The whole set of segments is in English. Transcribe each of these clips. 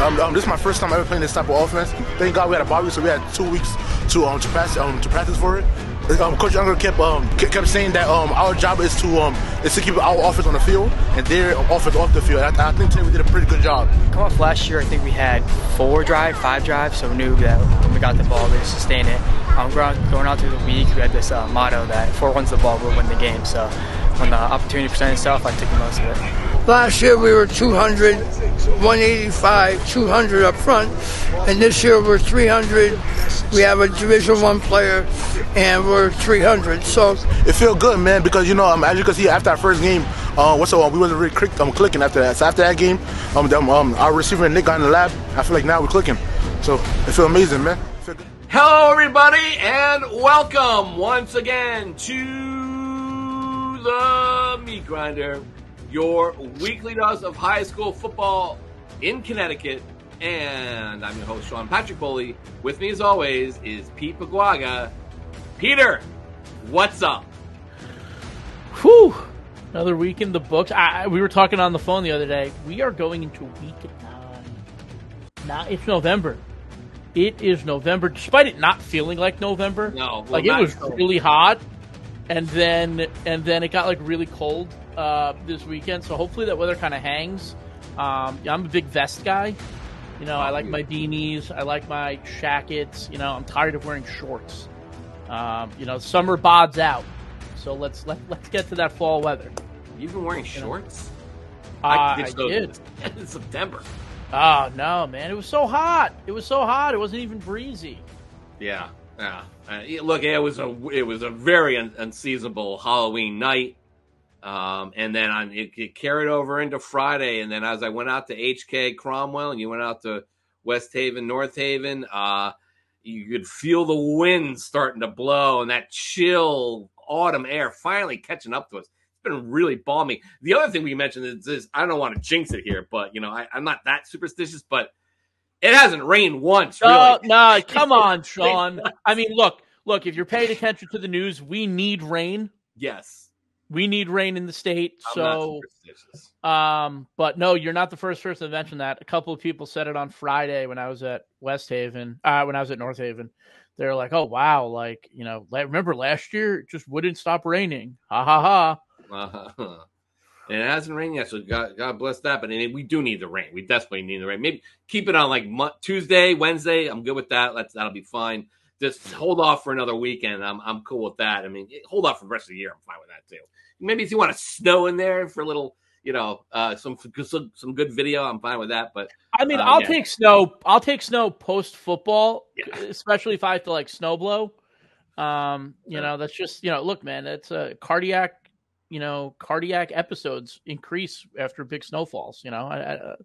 This is my first time ever playing this type of offense. Thank God we had a bye week, so we had 2 weeks to practice for it. Coach Younger kept saying that our job is to keep our offense on the field and their offense off the field. I think today we did a pretty good job. Come off last year, I think we had 5 drives, so we knew that when we got the ball, we would sustain it. Going out through the week, we had this motto that if 4 runs the ball, we'll win the game. So when the opportunity presented itself, I took the most of it. Last year we were 200, 185, 200 up front, and this year we're 300. We have a Division I player, and we're 300. So it feels good, man, because as you can see after our first game, we wasn't really clicking after that. So after that game, our receiver Nick got in the lab. I feel like now we're clicking. So it feels amazing, man. Hello, everybody, and welcome once again to the Meat Grinder, your weekly dose of high school football in Connecticut. And I'm your host, Sean Patrick Bowley. With me, as always, is Pete Paguaga. Peter, what's up? Whew. Another week in the books. We were talking on the phone the other day. We are going into week 9. Now it's November. It is November, despite it not feeling like November. No, like it was really hot, and then it got like really cold this weekend. So hopefully that weather kind of hangs. I'm a big vest guy. I like my beanies. I like my jackets. I'm tired of wearing shorts. Summer bods out. So let's get to that fall weather. You've been wearing shorts? I did. In September. Oh, no, man. It was so hot. It wasn't even breezy. Yeah. Look, it was a very unseasonable Halloween night. And then it carried over into Friday. And then as I went out to HK Cromwell and you went out to West Haven, North Haven, you could feel the wind starting to blow and that chill autumn air finally catching up to us. It's been really balmy. The other thing we mentioned is I don't want to jinx it here, but I'm not that superstitious, but it hasn't rained once. Really. No, come on, Sean. I mean, look, if you're paying attention to the news, we need rain. Yes. We need rain in the state. I'm so, but no, you're not the first person to mention that. A couple of people said it on Friday when I was at West Haven, when I was at North Haven. They're like, oh, wow. Like, remember last year it just wouldn't stop raining. Ha ha ha. And it hasn't rained yet, so God bless that. But we do need the rain. We desperately need the rain. Maybe keep it on like Tuesday, Wednesday. I'm good with that. That'll be fine. Just hold off for another weekend. I'm cool with that. I mean, hold off for the rest of the year. I'm fine with that too. Maybe if you want to snow in there for a little, some good video, I'm fine with that. But I mean, I'll take snow. I'll take snow post football, especially if I have to like snow blow. That's just look, man, it's a cardiac episodes increase after big snowfalls. I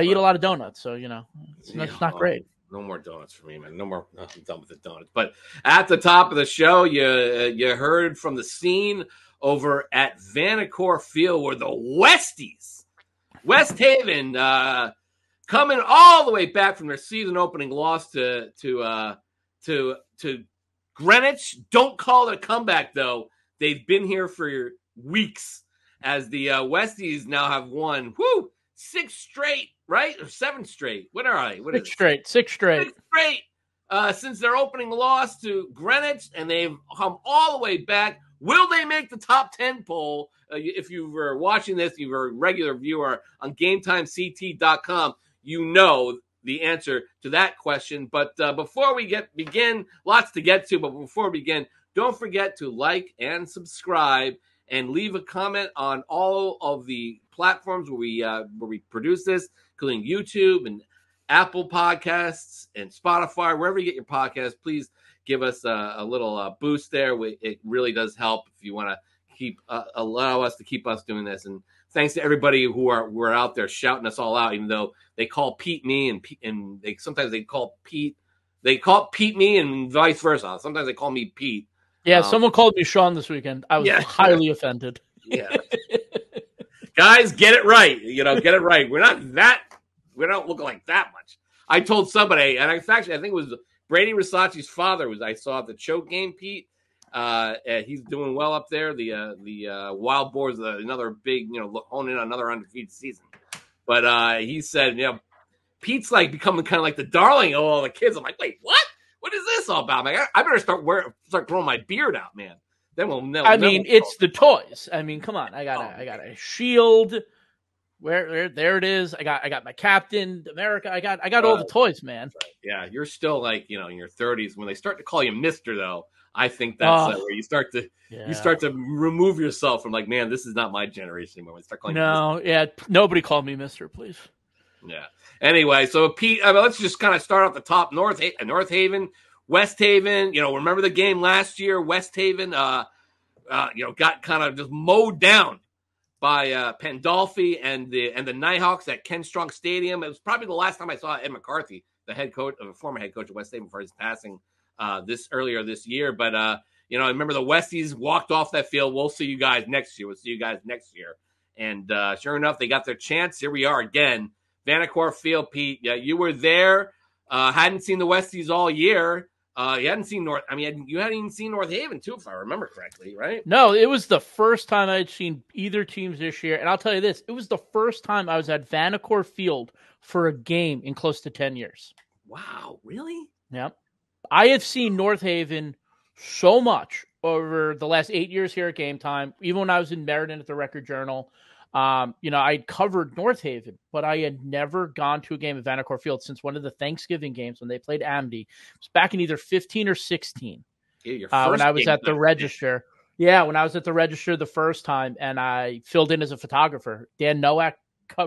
eat a lot of donuts, so it's not great. No more donuts for me, man. No more. I'm done with the donuts. But at the top of the show, you heard from the scene over at Vanacore Field where the Westies, West Haven, coming all the way back from their season opening loss to Greenwich. Don't call it a comeback though. They've been here for weeks as the Westies now have won 6 straight, right? Or 7 straight. What are they? What 6 straight. 6 straight. 6 straight since their opening loss to Greenwich, and they've come all the way back. Will they make the top 10 poll? If you were watching this, you were a regular viewer on GameTimeCT.com, you know the answer to that question. But before we begin, lots to get to, but before we begin, don't forget to like and subscribe and leave a comment on all of the platforms where we produce this, including YouTube and Apple Podcasts and Spotify, wherever you get your podcasts. Please give us a little boost there. It really does help if you want to allow us to keep us doing this. And thanks to everybody who are out there shouting us all out, even though they call Pete me and sometimes they call Pete me and vice versa. Sometimes they call me Pete. Yeah, someone called me Sean this weekend. I was highly offended. Yeah. Guys, get it right. Get it right. We don't look like that much. I told somebody, and I think it was Brady Risacci's father I saw at the choke game, Pete. He's doing well up there. The Wild Boars, another big, honing in on another undefeated season. But he said, Pete's like becoming kind of like the darling of all the kids. I'm like, wait, what? What is this all about? I'm like, I better start growing my beard out, man. Then it's the toys. I mean, come on. I got a shield. There it is. I got my Captain America. I got all the toys, man. Yeah, you're still like, in your 30s. When they start to call you Mister, though, I think that's where you start to remove yourself from like, man, this is not my generation anymore. When they start calling you Mr. Nobody called me Mister, please. Yeah. Anyway, so Pete, let's just kind of start off the top. North Haven, West Haven. Remember the game last year? West Haven, got kind of just mowed down by Pandolfi and the Nighthawks at Ken Strong Stadium. It was probably the last time I saw Ed McCarthy, the former head coach of West Haven, for his passing earlier this year. But I remember the Westies walked off that field. We'll see you guys next year. And sure enough, they got their chance. Here we are again. Vanacore Field, Pete. Yeah, you were there. Hadn't seen the Westies all year. You hadn't seen you hadn't even seen North Haven too, if I remember correctly, right? No, it was the first time I'd seen either teams this year. And I'll tell you this, it was the first time I was at Vanacore Field for a game in close to 10 years. Wow, really? Yeah. I have seen North Haven so much over the last 8 years here at Game Time, even when I was in Meriden at the Record Journal. I covered North Haven, but I had never gone to a game at Vanacore Field since one of the Thanksgiving games when they played Amity. It was back in either 15 or 16. Yeah, when I was at the Register. Yeah, when I was at the Register the first time, and I filled in as a photographer. Dan Nowak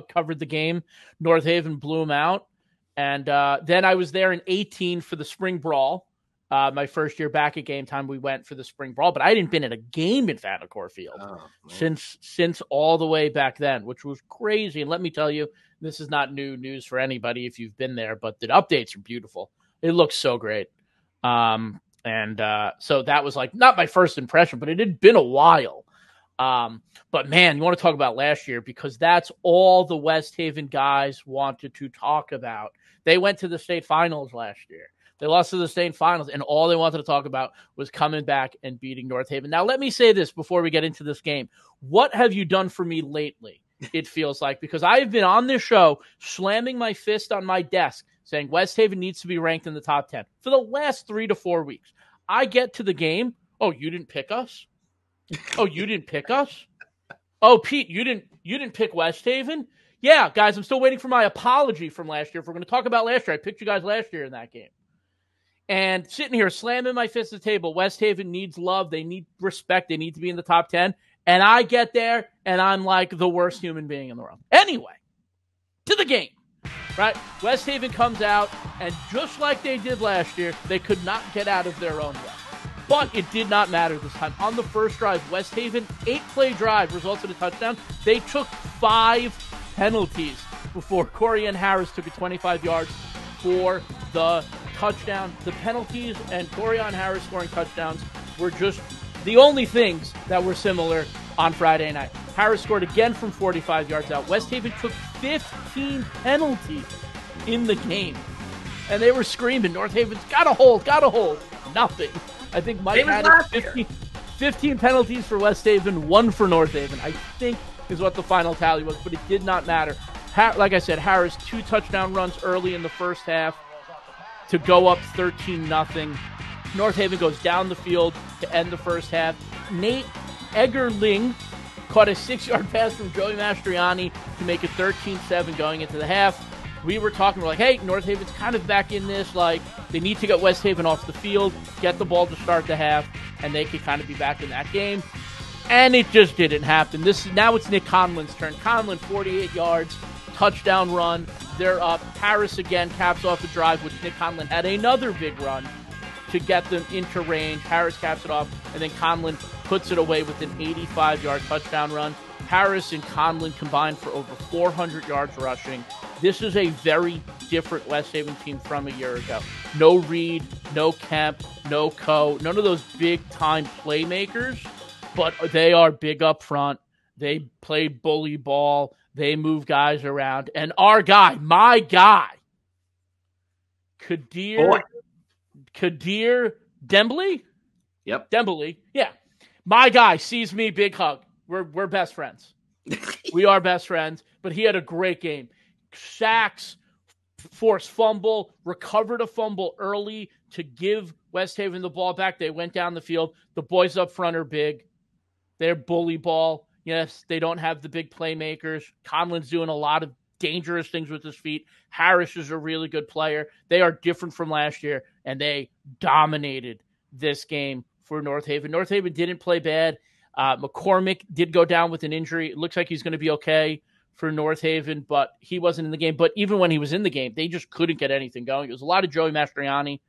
covered the game. North Haven blew him out. And then I was there in 18 for the Spring Brawl. My first year back at Game Time, we went for the Spring Brawl, but I hadn't been at a game in Vanacore Field since all the way back then, which was crazy. And let me tell you, this is not new news for anybody if you've been there, but the updates are beautiful. It looks so great. So that was like not my first impression, but it had been a while. But man, you want to talk about last year, because that's all the West Haven guys wanted to talk about. They went to the state finals last year. They lost to the state finals, and all they wanted to talk about was coming back and beating North Haven. Now, let me say this before we get into this game. What have you done for me lately, it feels like? Because I've been on this show slamming my fist on my desk saying West Haven needs to be ranked in the top 10 for the last 3 to 4 weeks. I get to the game. Oh, you didn't pick us? Oh, you didn't pick us? Oh, Pete, you didn't pick West Haven? Yeah, guys, I'm still waiting for my apology from last year. If we're going to talk about last year, I picked you guys last year in that game. And sitting here slamming my fist at the table, West Haven needs love. They need respect. They need to be in the top 10. And I get there, and I'm like the worst human being in the world. Anyway, to the game, right? West Haven comes out, and just like they did last year, they could not get out of their own way. But it did not matter this time. On the first drive, West Haven, 8-play drive, resulted in a touchdown. They took 5 penalties before Corian Harris took it 25 yards for the touchdown. The penalties and Corian Harris scoring touchdowns were just the only things that were similar on Friday night. Harris scored again from 45 yards out. West Haven took 15 penalties in the game. And they were screaming, North Haven's got a hold. Nothing. I think Mike had 15 penalties for West Haven, 1 for North Haven, I think is what the final tally was, but it did not matter. Like I said, Harris, 2 touchdown runs early in the first half to go up 13-0. North Haven goes down the field to end the first half. Nate Eggerling caught a 6-yard pass from Joey Mastriani to make it 13-7 going into the half. We were talking, we're like, hey, North Haven's kind of back in this. Like, they need to get West Haven off the field, get the ball to start the half, and they could kind of be back in that game. And it just didn't happen. Now it's Nick Conlan's turn. Conlan, 48 yards, touchdown run. They're up. Harris again caps off the drive, which Nick Conlan had another big run to get them into range. Harris caps it off, and then Conlan puts it away with an 85-yard touchdown run. Harris and Conlan combined for over 400 yards rushing. This is a very different West Haven team from a year ago. No Reed, no Kemp, no Coe, none of those big-time playmakers, but they are big up front. They play bully ball. They move guys around. And our guy, my guy, Kadear Dembele? Yep. Dembele, yeah. My guy sees me, big hug. We're best friends. We are best friends, but he had a great game. Sacks, forced fumble, recovered a fumble early to give West Haven the ball back. They went down the field. The boys up front are big. They're bully ball. Yes, they don't have the big playmakers. Conlan's doing a lot of dangerous things with his feet. Harris is a really good player. They are different from last year, and they dominated this game for North Haven. North Haven didn't play bad. McCormick did go down with an injury. It looks like he's going to be okay for North Haven, but he wasn't in the game. But even when he was in the game, they just couldn't get anything going. It was a lot of Joey Mastriani.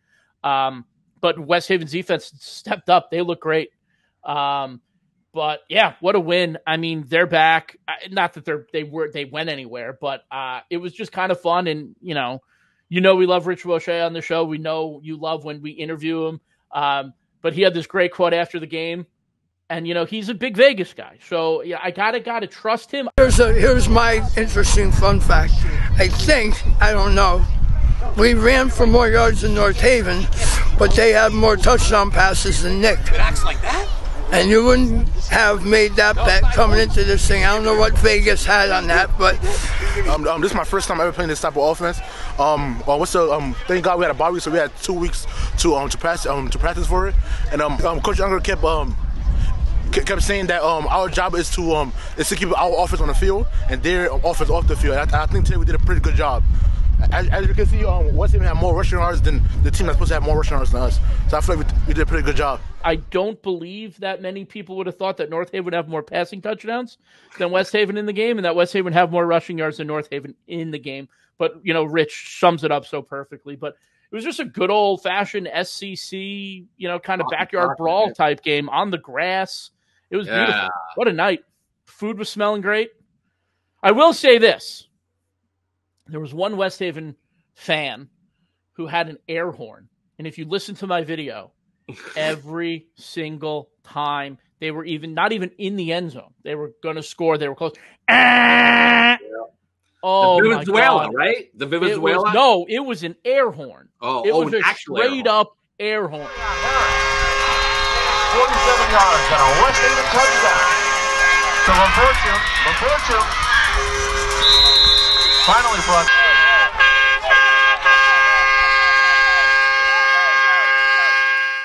But West Haven's defense stepped up. They look great. But yeah, what a win. I mean, they're back. Not that they went anywhere, but it was just kind of fun. And, you know, we love Rich Roche on the show. We know you love when we interview him. But he had this great quote after the game. And, you know, he's a big Vegas guy. So, yeah, I gotta trust him. Here's my interesting fun fact. I don't know, we ran for more yards than North Haven, but they have more touchdown passes than Nick. It acts like that? And you wouldn't have made that bet coming into this thing. I don't know what Vegas had on that, but this is my first time ever playing this type of offense. Thank God we had a bye week, so we had 2 weeks to practice for it. And Coach Unger kept saying that our job is to keep our offense on the field and their offense off the field. I think today we did a pretty good job. As you can see, West Haven had more rushing yards than the team that's supposed to have more rushing yards than us. So I feel like we did a pretty good job. I don't believe that many people would have thought that North Haven would have more passing touchdowns than West Haven in the game, and that West Haven have more rushing yards than North Haven in the game. But, you know, Rich sums it up so perfectly. But it was just a good old-fashioned SCC, you know, kind of backyard brawl type game on the grass. It was beautiful. What a night. Food was smelling great. I will say this. There was one West Haven fan who had an air horn. And if you listen to my video, every single time they were not even in the end zone. They were going to score. They were close. Oh, the Venezuela, right? The Venezuela? No, it was an air horn. It was a straight-up air horn. 47 yards and a West Haven touchdown. So Lamberto finally brought.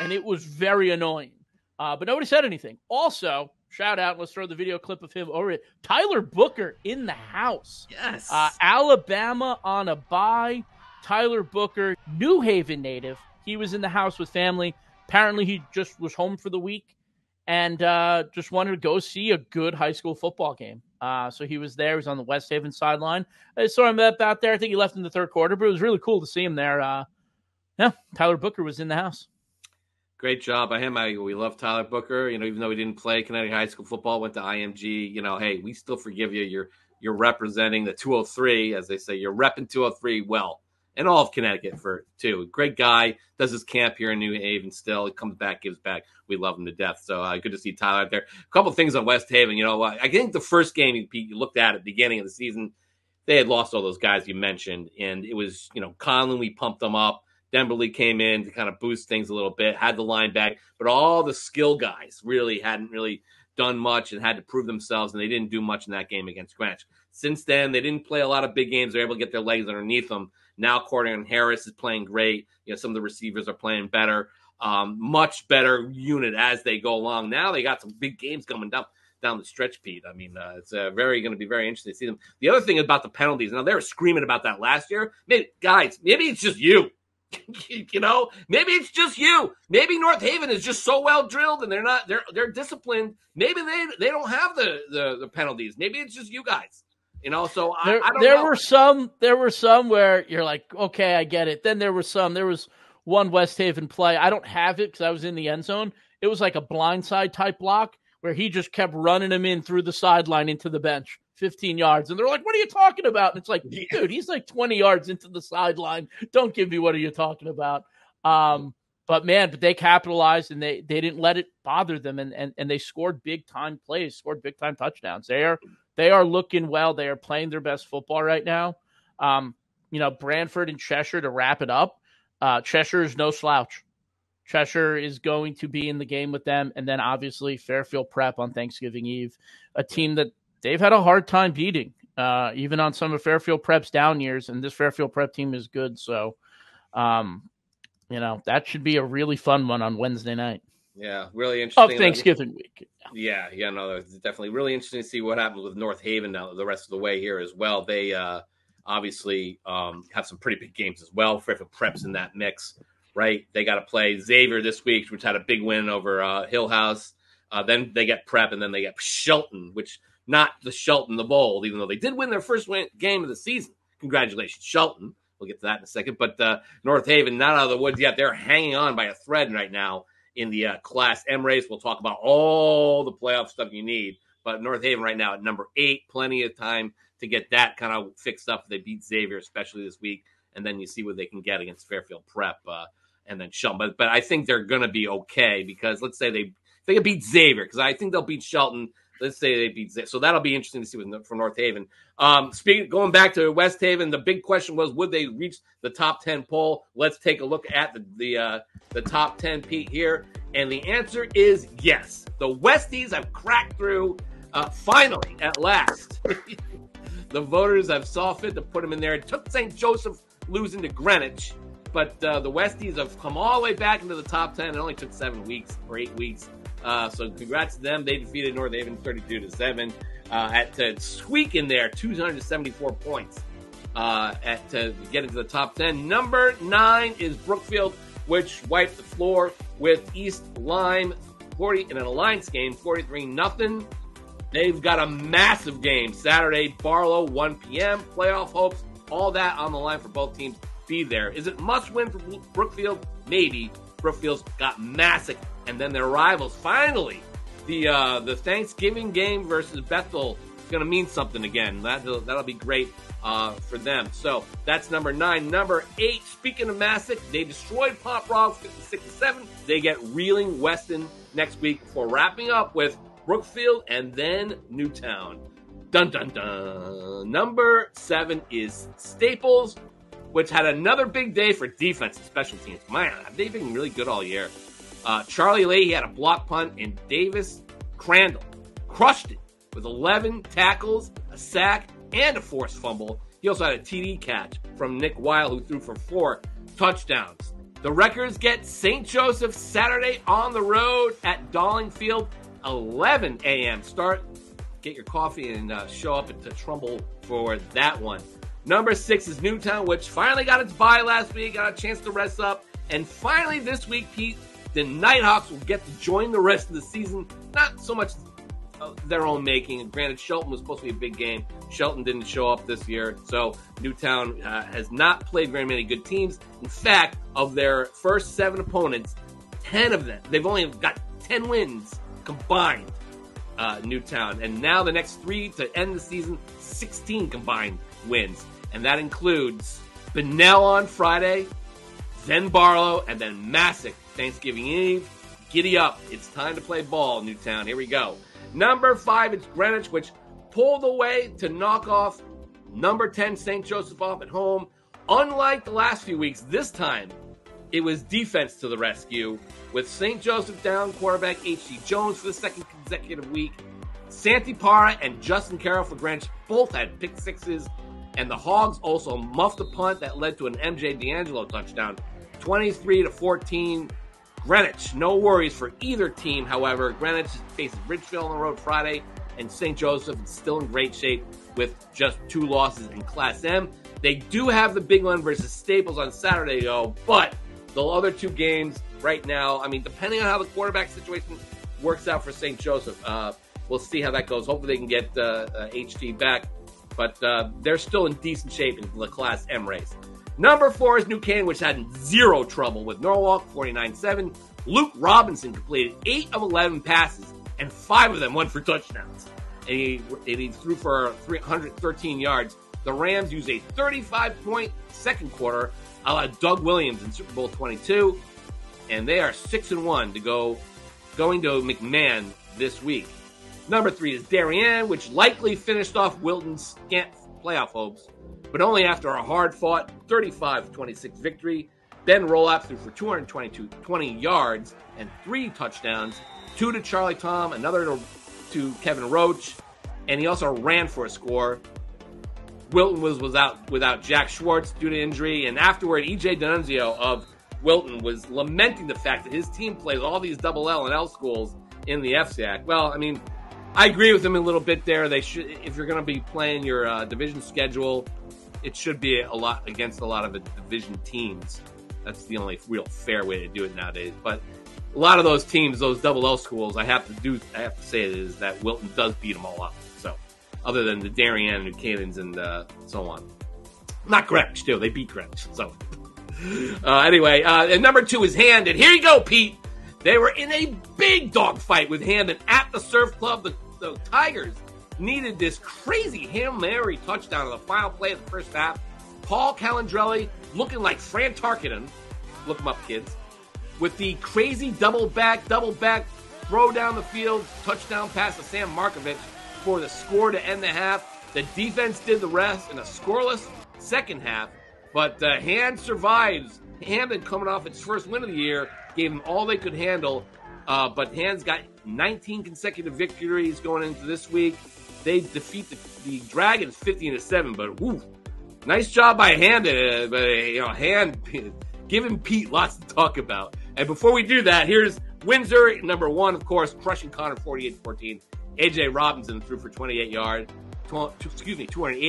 And it was very annoying. But nobody said anything. Also, shout out, let's throw the video clip of him over it. Tyler Booker in the house. Yes. Alabama on a bye. Tyler Booker, New Haven native. He was in the house with family. Apparently, he just was home for the week and just wanted to go see a good high school football game. So he was there. He was on the West Haven sideline. I saw him out there. I think he left in the third quarter, but it was really cool to see him there. Tyler Booker was in the house. Great job by him. We love Tyler Booker. You know, even though he didn't play Connecticut high school football, went to IMG. You know, hey, we still forgive you. You're representing the 203, as they say. You're repping 203 well. And all of Connecticut too. Great guy, does his camp here in New Haven still. He comes back, gives back. We love him to death. So good to see Tyler out there. A couple of things on West Haven. You know, I think the first game you looked at the beginning of the season, they had lost all those guys you mentioned. And it was, you know, Conlan, we pumped them up. Dembele came in to kind of boost things a little bit, had the line back. But all the skill guys hadn't really done much and had to prove themselves, and they didn't do much in that game against Greenwich. Since then, they didn't play a lot of big games. They're able to get their legs underneath them. Now, Cordovan Harris is playing great. You know, some of the receivers are playing better. Much better unit as they go along. Now they got some big games coming down the stretch, Pete. I mean, it's going to be very interesting to see them. The other thing about the penalties, now they were screaming about that last year. Maybe it's just you. You know, maybe it's just you. Maybe North Haven is just so well drilled and they're disciplined. Maybe they don't have the penalties. Maybe it's just you guys. You know, so I don't know. There were some where you're like, okay, I get it. Then there was one West Haven play. I don't have it because I was in the end zone. It was like a blindside type block where he just kept running him in through the sideline into the bench, 15 yards. And they're like, what are you talking about? And it's like, dude, he's like 20 yards into the sideline. Don't give me what are you talking about. But they capitalized and they didn't let it bother them. And they scored big time plays, scored big time touchdowns. They are looking well. They are playing their best football right now. You know, Branford and Cheshire to wrap it up. Cheshire is no slouch. Cheshire is going to be in the game with them. And then obviously Fairfield Prep on Thanksgiving Eve, a team that they've had a hard time beating. even on some of Fairfield Prep's down years, and this Fairfield Prep team is good. So, that should be a really fun one on Wednesday night. Yeah, really interesting. Of Thanksgiving week. Yeah, no, it's definitely really interesting to see what happens with North Haven now the rest of the way here as well. They obviously have some pretty big games as well. Fairfield Prep's in that mix, right? They got to play Xavier this week, which had a big win over Hillhouse. Then they get Prep, and then they get Shelton, which not the Shelton the Bold, even though they did win their first game of the season. Congratulations, Shelton. We'll get to that in a second. But North Haven, not out of the woods yet. They're hanging on by a thread right now in the Class M race. We'll talk about all the playoff stuff you need. But North Haven right now at number 8, plenty of time to get that kind of fixed up if they beat Xavier, especially this week. And then you see what they can get against Fairfield Prep and then Shelton. But I think they're going to be okay because let's say they can beat Xavier, because I think they'll beat Shelton. Let's say they beat Xavier. So that'll be interesting to see from North Haven. Going back to West Haven, the big question was, would they reach the top 10 poll? Let's take a look at the top 10, Pete, here. And the answer is yes. The Westies have cracked through finally, at last. The voters have saw fit to put them in there. It took St. Joseph losing to Greenwich, but the Westies have come all the way back into the top 10. It only took 7 weeks or 8 weeks. So congrats to them. They defeated North Haven 32-7 to squeak in there 274 points to get into the top 10. Number 9 is Brookfield, which wiped the floor with East Lyme 40 in an alliance game, 43-0. They've got a massive game Saturday, Barlow, 1 p.m. Playoff hopes, all that on the line for both teams. Be there. Is it must win for Brookfield? Maybe. Brookfield's got massive, and then their rivals. Finally, the Thanksgiving game versus Bethel is going to mean something again. That'll be great for them. So that's number 9. Number 8. Speaking of Massac, they destroyed Pop Rock 56-7. They get Reeling Weston next week before wrapping up with Brookfield and then Newtown. Dun dun dun. Number 7 is Staples, which had another big day for defense and special teams. Man, they've been really good all year. Charlie Leahy had a block punt, and Davis Crandall crushed it with 11 tackles, a sack, and a forced fumble. He also had a TD catch from Nick Weil, who threw for 4 touchdowns. The Wreckers get St. Joseph Saturday on the road at Darling Field, 11 a.m. start. Get your coffee and show up to Trumbull for that one. Number 6 is Newtown, which finally got its bye last week, got a chance to rest up. And finally this week, Pete, the Nighthawks will get to join the rest of the season. Not so much their own making. Granted, Shelton was supposed to be a big game. Shelton didn't show up this year. So Newtown has not played very many good teams. In fact, of their first 7 opponents, 10 of them, they've only got 10 wins combined, Newtown. And now the next 3 to end the season, 16 combined wins. And that includes Bunnell on Friday, then Barlow, and then Massac Thanksgiving Eve. Giddy up. It's time to play ball, Newtown. Here we go. Number 5, it's Greenwich, which pulled away to knock off number 10 St. Joseph off at home. Unlike the last few weeks, this time it was defense to the rescue, with St. Joseph down quarterback H.G. Jones for the second consecutive week. Santi Parra and Justin Carroll for Greenwich both had pick sixes, and the Hogs also muffed a punt that led to an MJ D'Angelo touchdown, 23-14. Greenwich, no worries for either team. However, Greenwich faces Ridgefield on the road Friday, and St. Joseph is still in great shape with just 2 losses in Class M. They do have the big one versus Staples on Saturday, though, but the other 2 games right now, I mean, depending on how the quarterback situation works out for St. Joseph, we'll see how that goes. Hopefully they can get HT back, but they're still in decent shape in the Class M race. Number 4 is New Canaan, which had 0 trouble with Norwalk, 49-7. Luke Robinson completed 8 of 11 passes, and 5 of them went for touchdowns. And he threw for 313 yards. The Rams used a 35-point second quarter a la Doug Williams in Super Bowl 22, and they are 6-1 going to McMahon this week. Number 3 is Darien, which likely finished off Wilton's scant playoff hopes, but only after a hard-fought 35-26 victory. Ben Rolap threw for 220 yards and 3 touchdowns, 2 to Charlie Tom, another to Kevin Roach, and he also ran for a score. Wilton was without Jack Schwartz due to injury, and afterward, E.J. D'Annunzio of Wilton was lamenting the fact that his team plays all these double L and L schools in the FCIAC. Well, I mean, I agree with him a little bit there. They should, if you're going to be playing your division schedule, it should be a lot against a lot of the division teams. That's the only real fair way to do it nowadays. But a lot of those teams, those double L schools, I have to say it is that Wilton does beat them all up. So, other than the Darien and New Canaans and so on, not Greenwich too. They beat Greenwich. So, anyway, and number 2 is Hamden. Here you go, Pete. They were in a big dogfight with Hamden at the Surf Club. The Tigers needed this crazy Hail Mary touchdown on the final play of the first half. Paul Calandrelli looking like Fran Tarkenton. Look him up, kids. With the crazy double back, throw down the field, touchdown pass to Sam Markovich for the score to end the half. The defense did the rest in a scoreless second half. But Hand survives. Hamden, coming off its first win of the year, gave them all they could handle. But Hand's got 19 consecutive victories going into this week. They defeat the Dragons 15-7. But whew, nice job by Hamden. Hand giving Pete lots to talk about. And before we do that, here's Windsor, number 1, of course, crushing Connor 48-14. A.J. Robinson threw for 280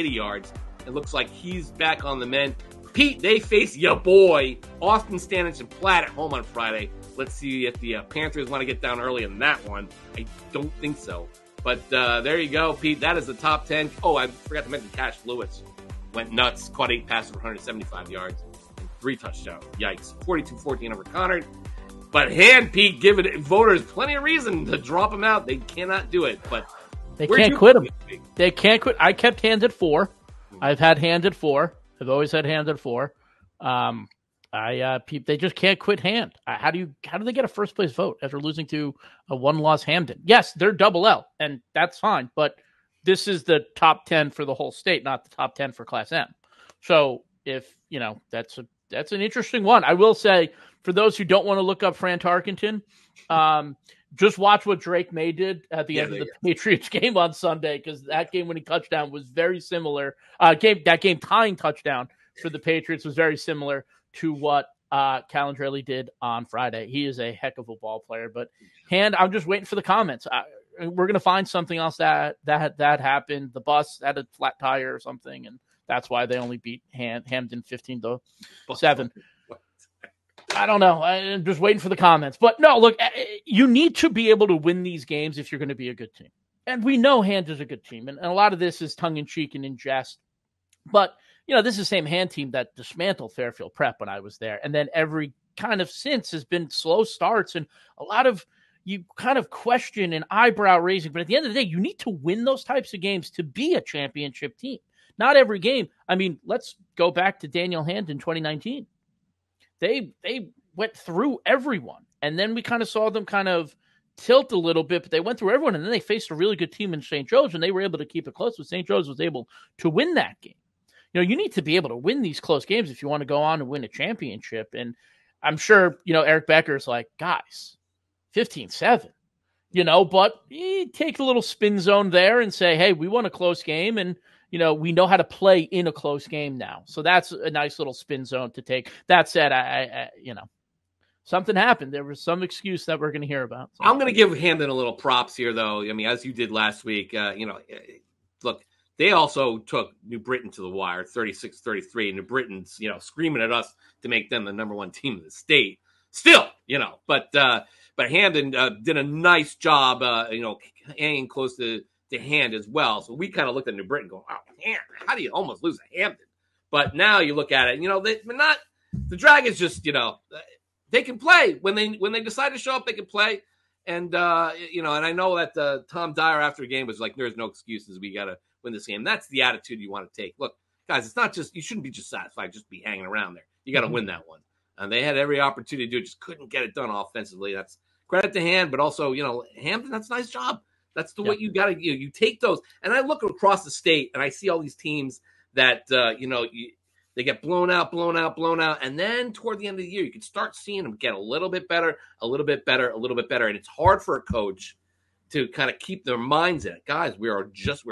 yards. It looks like he's back on the mend. Pete, they face your boy, Austin Stanich and Platt at home on Friday. Let's see if the Panthers want to get down early in that one. I don't think so. But there you go, Pete. That is the top 10. Oh, I forgot to mention Cash Lewis. Went nuts, caught 8 passes for 175 yards and 3 touchdowns. Yikes. 42-14 over Connor. But Hand, Pete, giving voters plenty of reason to drop him out. They cannot do it. But they can't quit him. They can't quit. I kept Hand at 4. I've had Hand at 4. I've always had Hand at 4. They just can't quit Hand. How do they get a first place vote after losing to a 1-loss Hamden? Yes, they're double L, and that's fine. But this is the top 10 for the whole state, not the top 10 for Class M. So if that's an interesting one. I will say, for those who don't want to look up Fran Tarkenton, just watch what Drake May did at the end of the Patriots game on Sunday, because that game-winning touchdown was very similar. That game-tying touchdown for the Patriots was very similar to what Calandrelli did on Friday. He is a heck of a ball player. But Hand, I'm just waiting for the comments. We're going to find something else that happened. The bus had a flat tire or something, and that's why they only beat Hamden 15-7. I don't know. I'm just waiting for the comments. But no, look, you need to be able to win these games if you're going to be a good team. And we know Hand is a good team. And a lot of this is tongue-in-cheek and in jest. But, this is the same Hand team that dismantled Fairfield Prep when I was there. And then every kind of since has been slow starts. And a lot of you kind of question and eyebrow raising. But at the end of the day, you need to win those types of games to be a championship team. Not every game. I mean, let's go back to Daniel Hand in 2019. They went through everyone, and then we kind of saw them kind of tilt a little bit, but they went through everyone, and then they faced a really good team in St. Joe's, and they were able to keep it close, but St. Joe's was able to win that game. You need to be able to win these close games if you want to go on and win a championship, and I'm sure, Eric Becker's like, guys, 15-7, but you take a little spin zone there and say, hey, we won a close game, and we know how to play in a close game now. So that's a nice little spin zone to take. That said, I something happened. There was some excuse that we're going to hear about. So. I'm going to give Hamden a little props here, though. I mean, as you did last week, look, they also took New Britain to the wire, 36-33. And New Britain's, screaming at us to make them the number 1 team in the state. Still, but Hamden did a nice job, hanging close to Hand as well. So we kind of looked at New Britain going, oh, man, how do you almost lose to Hamden? But now you look at it, the Dragons just, they can play. When they decide to show up, they can play. And, and I know that Tom Dyer after the game was like, there's no excuses. We got to win this game. That's the attitude you want to take. Look, guys, it's not just, you shouldn't be just satisfied, just be hanging around there. You got to win that one. And they had every opportunity to do it, just couldn't get it done offensively. That's credit to Hand, but also, Hamden, that's a nice job. That's the way you got to, you take those. And I look across the state and I see all these teams that, they get blown out. And then toward the end of the year, you can start seeing them get a little bit better. And it's hard for a coach to kind of keep their minds in it. Guys, we're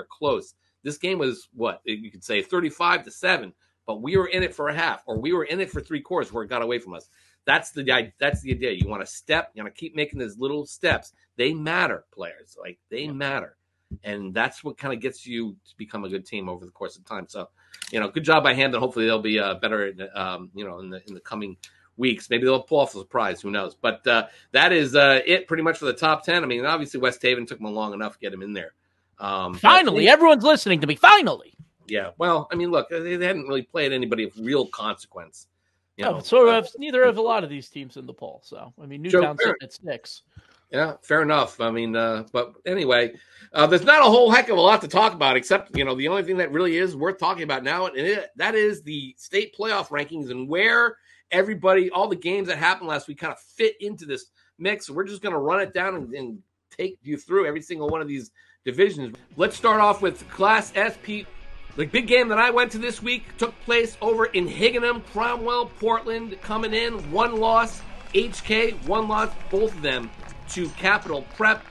close. This game was what you could say 35-7, but we were in it for a half, or we were in it for 3 quarters where it got away from us. That's the idea. You want to step, you want to keep making those little steps. They matter, players. Like, they matter. And that's what kind of gets you to become a good team over the course of time. So, good job by Hamden. Hopefully they'll be better, in the coming weeks. Maybe they'll pull off a surprise. Who knows? But that is it pretty much for the top 10. I mean, obviously West Haven took them long enough to get him in there. Finally, everyone's listening to me. Finally. Yeah. Well, I mean, look, they hadn't really played anybody of real consequence. Neither of a lot of these teams in the poll. So, I mean, Newtown's sitting at 6. Yeah, fair enough. I mean, but anyway, there's not a whole heck of a lot to talk about, except, the only thing that really is worth talking about now, and that is the state playoff rankings and where all the games that happened last week kind of fit into this mix. So we're just going to run it down and take you through every single one of these divisions. Let's start off with Class SP. The big game that I went to this week took place over in Higginham. Cromwell, Portland coming in, 1 loss. HK, 1 loss, both of them to Capital Prep.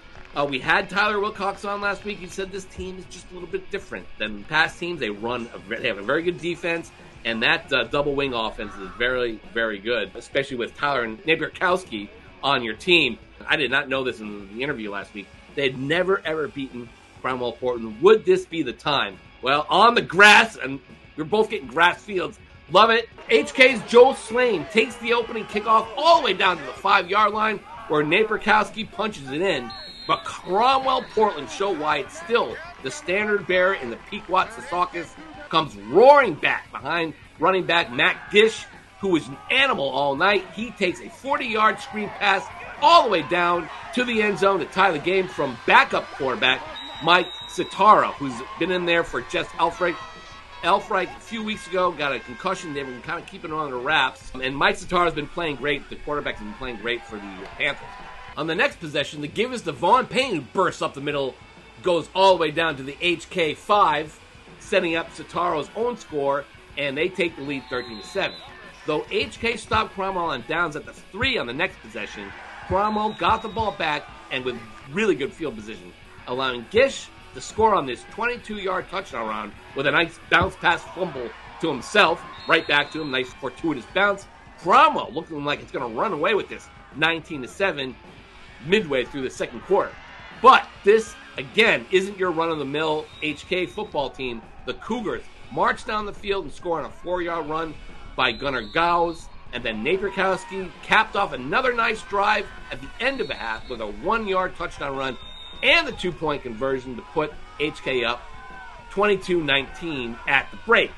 We had Tyler Wilcox on last week. He said this team is just a little bit different than past teams. They have a very good defense, and that double wing offense is very, very good, especially with Tyler and Napier-Kowski on your team. I did not know this in the interview last week. They had never, ever beaten Cromwell Portland. Would this be the time? Well, on the grass, and you're both getting grass fields. Love it. HK's Joe Slane takes the opening kickoff all the way down to the 5-yard line, where Napier-Kowski punches it in. But Cromwell Portland show why it's still the standard bearer in the Pequot Secaucus, comes roaring back behind running back Matt Gish, who was an animal all night. He takes a 40-yard screen pass all the way down to the end zone to tie the game from backup quarterback Mike Sitaro, who's been in there for Jess Elfreich. Elfreich, a few weeks ago, got a concussion. They've been kind of keeping it on the wraps. And Mike Sitaro has been playing great. The quarterback has been playing great for the Panthers. On the next possession, the give is to Vaughn Payne, who bursts up the middle, goes all the way down to the HK 5, setting up Sitaro's own score, and they take the lead 13-7. Though HK stopped Cromwell on downs at the 3 on the next possession, Cromwell got the ball back and with really good field position, allowing Gish to score on this 22-yard touchdown run with a nice bounce pass fumble to himself, right back to him, nice fortuitous bounce. Cromwell looking like it's going to run away with this 19-7 midway through the second quarter. But this, again, isn't your run-of-the-mill HK football team. The Cougars march down the field and score on a 4-yard run by Gunnar Gauss, and then Napier-Kowski capped off another nice drive at the end of the half with a 1-yard touchdown run and the 2-point conversion to put HK up 22-19 at the break.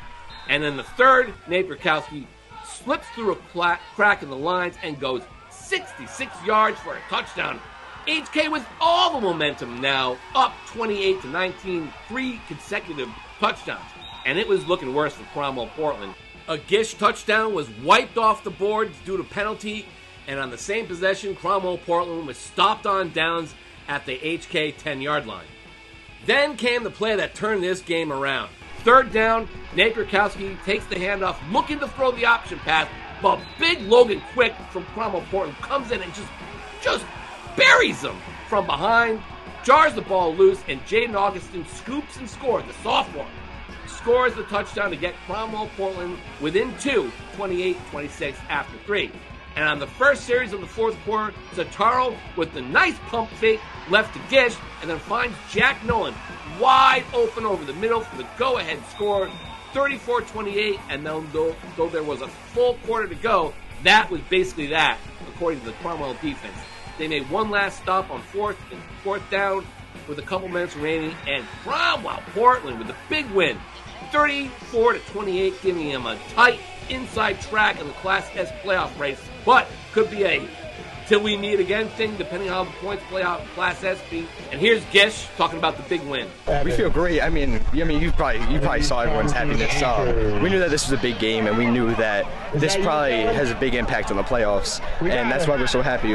And then the third, Napier-Kowski slips through a crack in the lines and goes 66 yards for a touchdown. HK with all the momentum now, up 28-19, 3 consecutive touchdowns. And it was looking worse for Cromwell Portland. A Gish touchdown was wiped off the board due to penalty, and on the same possession, Cromwell Portland was stopped on downs at the HK 10-yard line. Then came the play that turned this game around. Third down, Napier-Kowski takes the handoff, looking to throw the option pass, but big Logan Quick from Cromwell Portland comes in and just buries him from behind, jars the ball loose, and Jaden Augustin scoops and scores. The sophomore scores the touchdown to get Cromwell Portland within 2, 28-26 after 3. And on the first series of the fourth quarter, Sitaro with the nice pump fake left to Gish, and then finds Jack Nolan wide open over the middle for the go-ahead score, 34-28. And though there was a full quarter to go, that was basically that, according to the Cromwell defense. They made one last stop on fourth down with a couple minutes remaining, and Cromwell Portland with the big win, 34-28, giving him a tight inside track in the Class S playoff race, but could be a till we meet again thing, depending on how the points play out in Class SP. And here's Gish talking about the big win. We feel great. I mean, you probably saw everyone's happiness. We knew that this was a big game, and we knew that this probably has a big impact on the playoffs, and that's why we're so happy.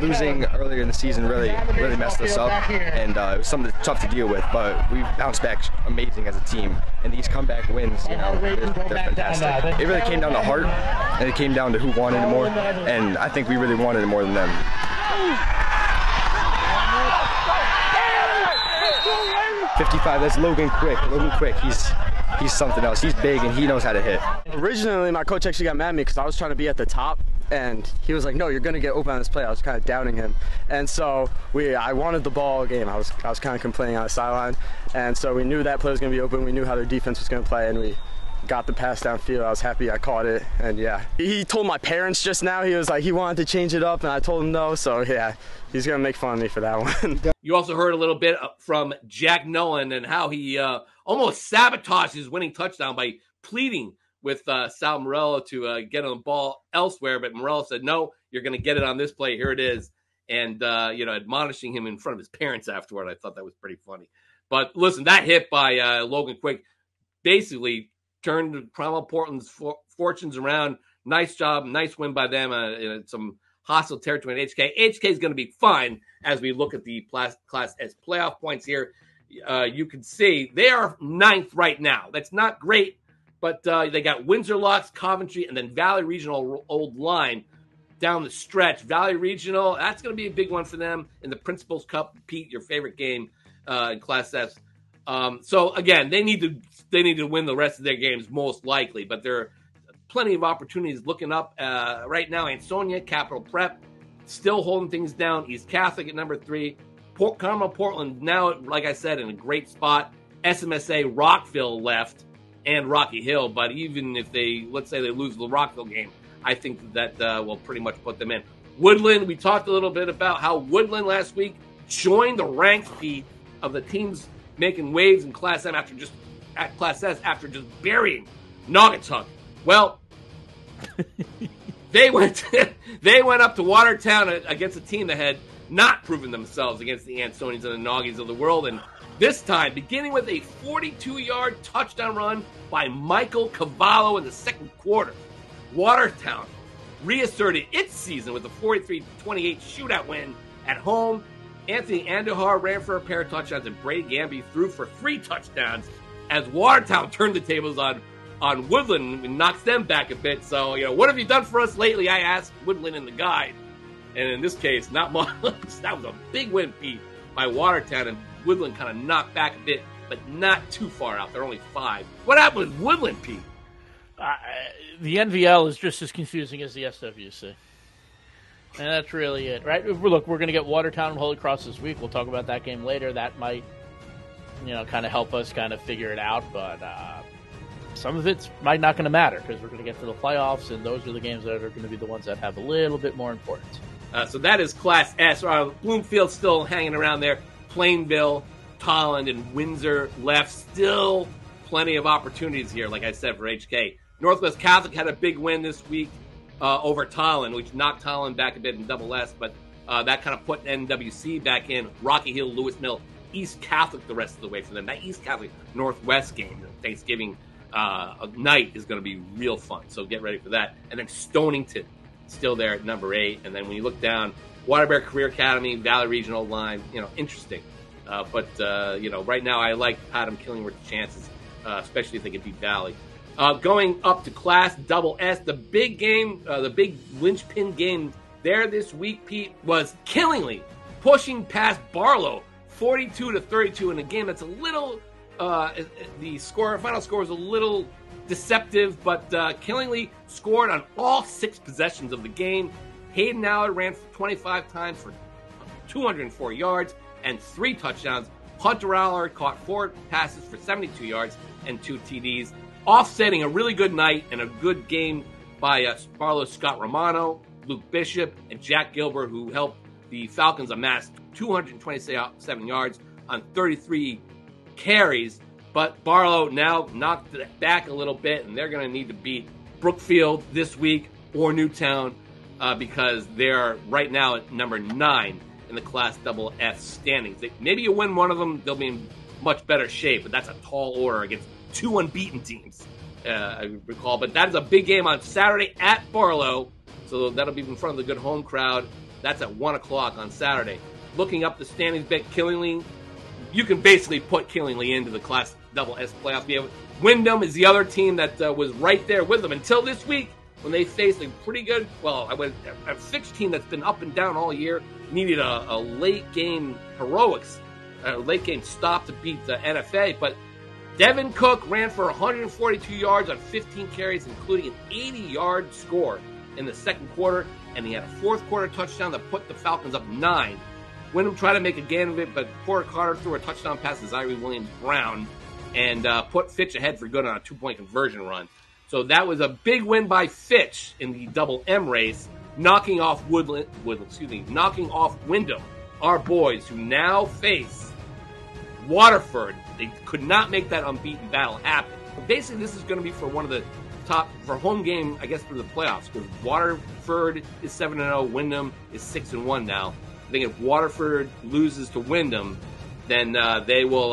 Losing earlier in the season really messed us up, and it was something tough to deal with. But we bounced back amazing as a team, and these comeback wins, they're fantastic. It really came down to heart, and it came down to who wanted it more, and I think we really wanted it more than them. 55, that's Logan Quick. Logan Quick, he's something else. He's big and he knows how to hit. Originally, my coach actually got mad at me because I was trying to be at the top, and he was like, "No, you're gonna get open on this play." I was kind of doubting him, and so I wanted the ball game. I was kind of complaining on the sideline, and so we knew that play was gonna be open. We knew how their defense was gonna play, and we got the pass downfield. I was happy I caught it, and yeah. He told my parents just now, he was like, he wanted to change it up, and I told him no, so yeah, he's gonna make fun of me for that one. You also heard a little bit from Jack Nolan and how he almost sabotaged his winning touchdown by pleading with Sal Morello to get on the ball elsewhere, but Morello said, no, you're going to get it on this play. Here it is. And, admonishing him in front of his parents afterward. I thought that was pretty funny. But listen, that hit by Logan Quick basically turned Cromwell Portland's fortunes around. Nice job. Nice win by them. Some hostile territory in HK. HK is going to be fine as we look at the Class S playoff points here. You can see they are 9th right now. That's not great, but they got Windsor Locks, Coventry, and then Valley Regional Old Line down the stretch. Valley Regional, that's going to be a big one for them in the Principals Cup. Pete, your favorite game in Class S. So again, they need to win the rest of their games most likely, but there are plenty of opportunities looking up right now. Ansonia, Capital Prep, still holding things down. East Catholic at number 3. Carmel Portland now, like I said, in a great spot. SMSA, Rockville left, and Rocky Hill. But even if let's say they lose the Rockville game, I think that will pretty much put them in. Woodland, we talked a little bit about how Woodland last week joined the ranks, Pete, of the teams making waves in Class S after just burying Naugatuck. Well, they went up to Watertown against a team that had not proven themselves against the Ansonians and the Noggies of the world. And this time, beginning with a 42-yard touchdown run by Michael Cavallo in the second quarter, Watertown reasserted its season with a 43-28 shootout win at home. Anthony Andujar ran for a pair of touchdowns, and Brady Gamby threw for 3 touchdowns as Watertown turned the tables on Woodland and knocks them back a bit. So, what have you done for us lately? I asked Woodland in the guide. And in this case, not much. That was a big win, Pete, by Watertown, and Woodland kind of knocked back a bit, but not too far out. They're only 5. What happened with Woodland, Pete? The NVL is just as confusing as the SWC. And that's really it, right? Look, we're going to get Watertown and Holy Cross this week. We'll talk about that game later. That might, kind of help us kind of figure it out. But some of it's might not going to matter because we're going to get to the playoffs, and those are the games that are going to be the ones that have a little bit more importance. So that is Class S. Bloomfield still hanging around there. Plainville, Tolland, and Windsor left. Still plenty of opportunities here, like I said, for HK. Northwest Catholic had a big win this week over Tolland, which knocked Tolland back a bit in Double S, but that kind of put NWC back in. Rocky Hill, Lewis Mill, East Catholic the rest of the way for them. That East Catholic Northwest game, Thanksgiving night, is going to be real fun, so get ready for that. And then Stonington, still there at number 8. And then when you look down, Waterbury Career Academy, Valley Regional Line, interesting. But right now I like Haddam-Killingworth's chances, especially if they can beat Valley. Going up to Class Double S, the big game, the big linchpin game there this week, Pete, was Killingly pushing past Barlow 42-32 in a game that's a little, the final score was a little deceptive, but Killingly scored on all 6 possessions of the game. Hayden Allard ran 25 times for 204 yards and 3 touchdowns. Hunter Allard caught 4 passes for 72 yards and 2 TDs, offsetting a really good night and a good game by Barlow's Scott Romano, Luke Bishop, and Jack Gilbert, who helped the Falcons amass 227 yards on 33 carries. But Barlow now knocked it back a little bit, and they're going to need to beat Brookfield this week or Newtown because they're right now at number 9 in the Class Double S standings. Maybe you win one of them, they'll be in much better shape, but that's a tall order against 2 unbeaten teams, I recall. But that is a big game on Saturday at Barlow, so that'll be in front of the good home crowd. That's at 1 o'clock on Saturday. Looking up the standings, bet Killingly, you can basically put Killingly into the Class Double S playoffs. Windham is the other team that was right there with them until this week when they faced a pretty good, a Fitch team that's been up and down all year, needed a late game heroics late game stop to beat the NFA, but Devin Cook ran for 142 yards on 15 carries, including an 80-yard score in the second quarter, and he had a fourth quarter touchdown that put the Falcons up 9. Windham tried to make a game of it, but Porter Carter threw a touchdown pass to Zaire Williams-Brown and put Fitch ahead for good on a 2-point conversion run. So that was a big win by Fitch in the double M race, knocking off knocking off Windham, our boys, who now face Waterford. They could not make that unbeaten battle happen. But basically, this is going to be for one of the top, for home game, I guess, for the playoffs, because Waterford is 7-0, Windham is 6-1 now. I think if Waterford loses to Windham, then they will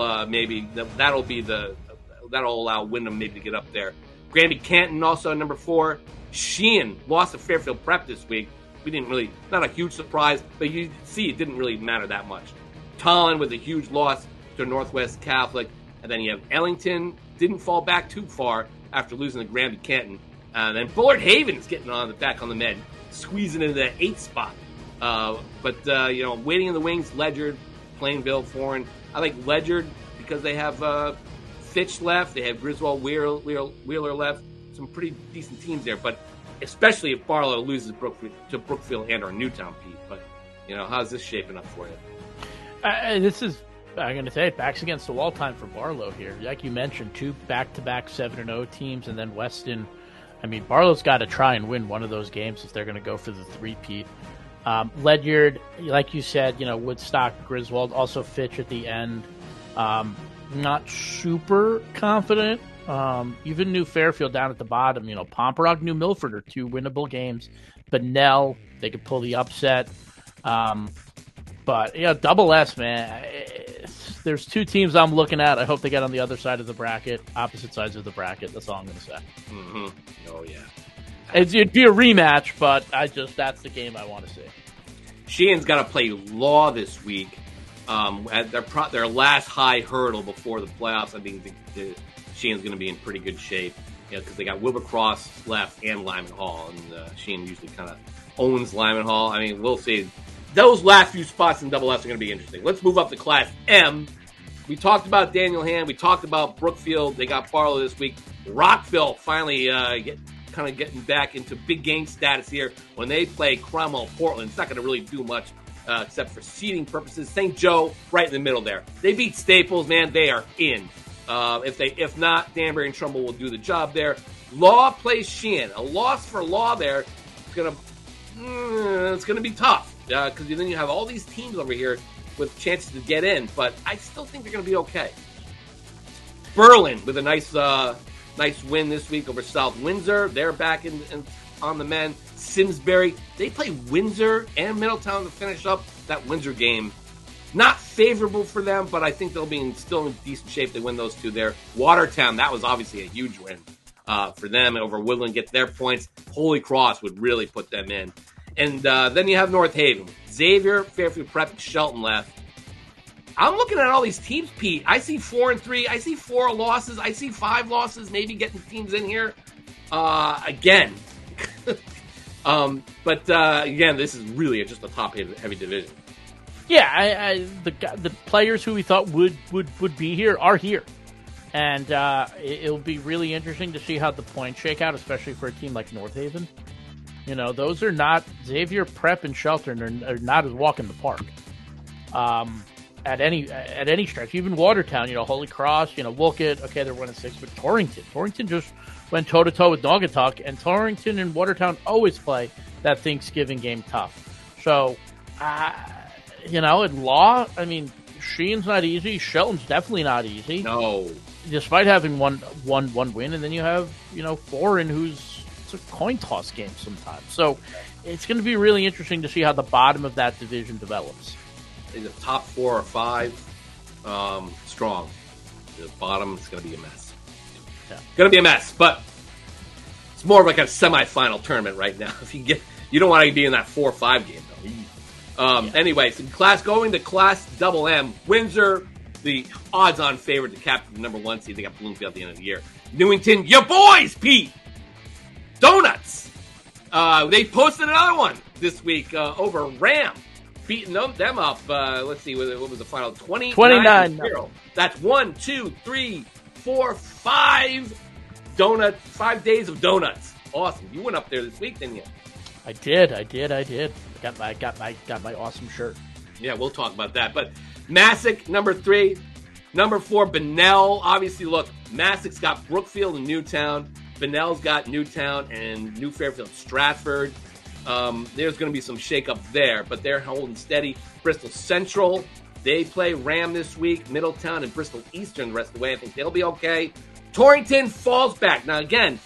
that'll allow Windham maybe to get up there. Granby Canton also at number 4. Sheehan lost to Fairfield Prep this week. We didn't really, not a huge surprise, but you see it didn't really matter that much. Tallinn with a huge loss to Northwest Catholic. And then you have Ellington, didn't fall back too far after losing to Granby Canton. And then Bullard Haven's getting back on the med, squeezing into that 8th spot. Waiting in the wings, Ledyard, Plainville, Foreign. I like Ledyard because they have Fitch left. They have Griswold, Wheeler left. Some pretty decent teams there, but especially if Barlow loses to Brookfield and or Newtown, Pete. But, how's this shaping up for you? This is, I'm going to say, backs against the wall time for Barlow here. Like you mentioned, 2 back-to-back 7-0 teams, and then Weston. I mean, Barlow's got to try and win one of those games if they're going to go for the 3-peat. Ledyard, like you said, Woodstock, Griswold, also Fitch at the end. Not super confident. Even New Fairfield down at the bottom. Pomperaug, New Milford are 2 winnable games. Benell, they could pull the upset. But double S, man. There's 2 teams I'm looking at. I hope they get on the other side of the bracket, opposite sides of the bracket. That's all I'm going to say. Mm-hmm. Oh yeah. It'd be a rematch, but that's the game I want to see. Sheehan's got to play Law this week at their last high hurdle before the playoffs. I think Sheehan's going to be in pretty good shape because they got Wilbercross left and Lyman Hall, and Sheehan usually kind of owns Lyman Hall. I mean, we'll see. Those last few spots in Double S are going to be interesting. Let's move up to Class M. We talked about Daniel Hand. We talked about Brookfield. They got Barlow this week. Rockville finally getting back into big game status here when they play Cromwell Portland. It's not going to really do much except for seeding purposes. St. Joe right in the middle there. They beat Staples, man. They are in. If not, Danbury and Trumbull will do the job there. Law plays Sheehan. A loss for Law there. It's gonna be tough because then you have all these teams over here with chances to get in. But I still think they're gonna be okay. Berlin with a nice win this week over South Windsor. They're back on the men. Simsbury, they play Windsor and Middletown to finish up that Windsor game. Not favorable for them, but I think they'll be still in decent shape. They win those 2 there. Watertown, that was obviously a huge win for them over Woodland. Get their points. Holy Cross would really put them in. And then you have North Haven. Xavier, Fairfield Prep, and Shelton left. I'm looking at all these teams, Pete. I see 4-3. I see 4 losses. I see 5 losses, maybe getting teams in here. Again. Again, this is really just a top-heavy division. Yeah, the players who we thought would be here are here. And it'll be really interesting to see how the points shake out, especially for a team like North Haven. Those are not, Xavier, Prep, and Shelton are not as walk in the park. At any stretch. Even Watertown, Holy Cross, Wolcott, okay, they're 1-6, but Torrington just went toe-to-toe with Naugatuck, and Torrington and Watertown always play that Thanksgiving game tough. So, in Law, I mean, Sheehan's not easy, Shelton's definitely not easy. No. Despite having one win, and then you have, Foreign, it's a coin toss game sometimes. So, it's going to be really interesting to see how the bottom of that division develops. In the top 4 or 5, strong. The bottom, it's going to be a mess. Yeah. Going to be a mess, but it's more of like a semifinal tournament right now. If you don't want to be in that 4 or 5 game though. Anyways, going to Class Double M, Windsor, the odds-on favorite to capture the number 1 seed. They got Bloomfield at the end of the year. Newington, your boys, Pete, Donuts. They posted another one this week over Ram. beating them up. Let's see, what was the final? 29. That's 1, 2, 3, 4, 5 donuts. 5 days of donuts. Awesome. You went up there this week, didn't you? I did. Got my awesome shirt. Yeah, we'll talk about that. But Massac, number 3. Number 4, Bunnell. Obviously, look, Massac's got Brookfield and Newtown. Bunnell's got Newtown and New Fairfield, Stratford. There's going to be some shakeup there, but they're holding steady. Bristol Central, they play Ram this week. Middletown and Bristol Eastern the rest of the way. I think they'll be okay. Torrington falls back. Now, again,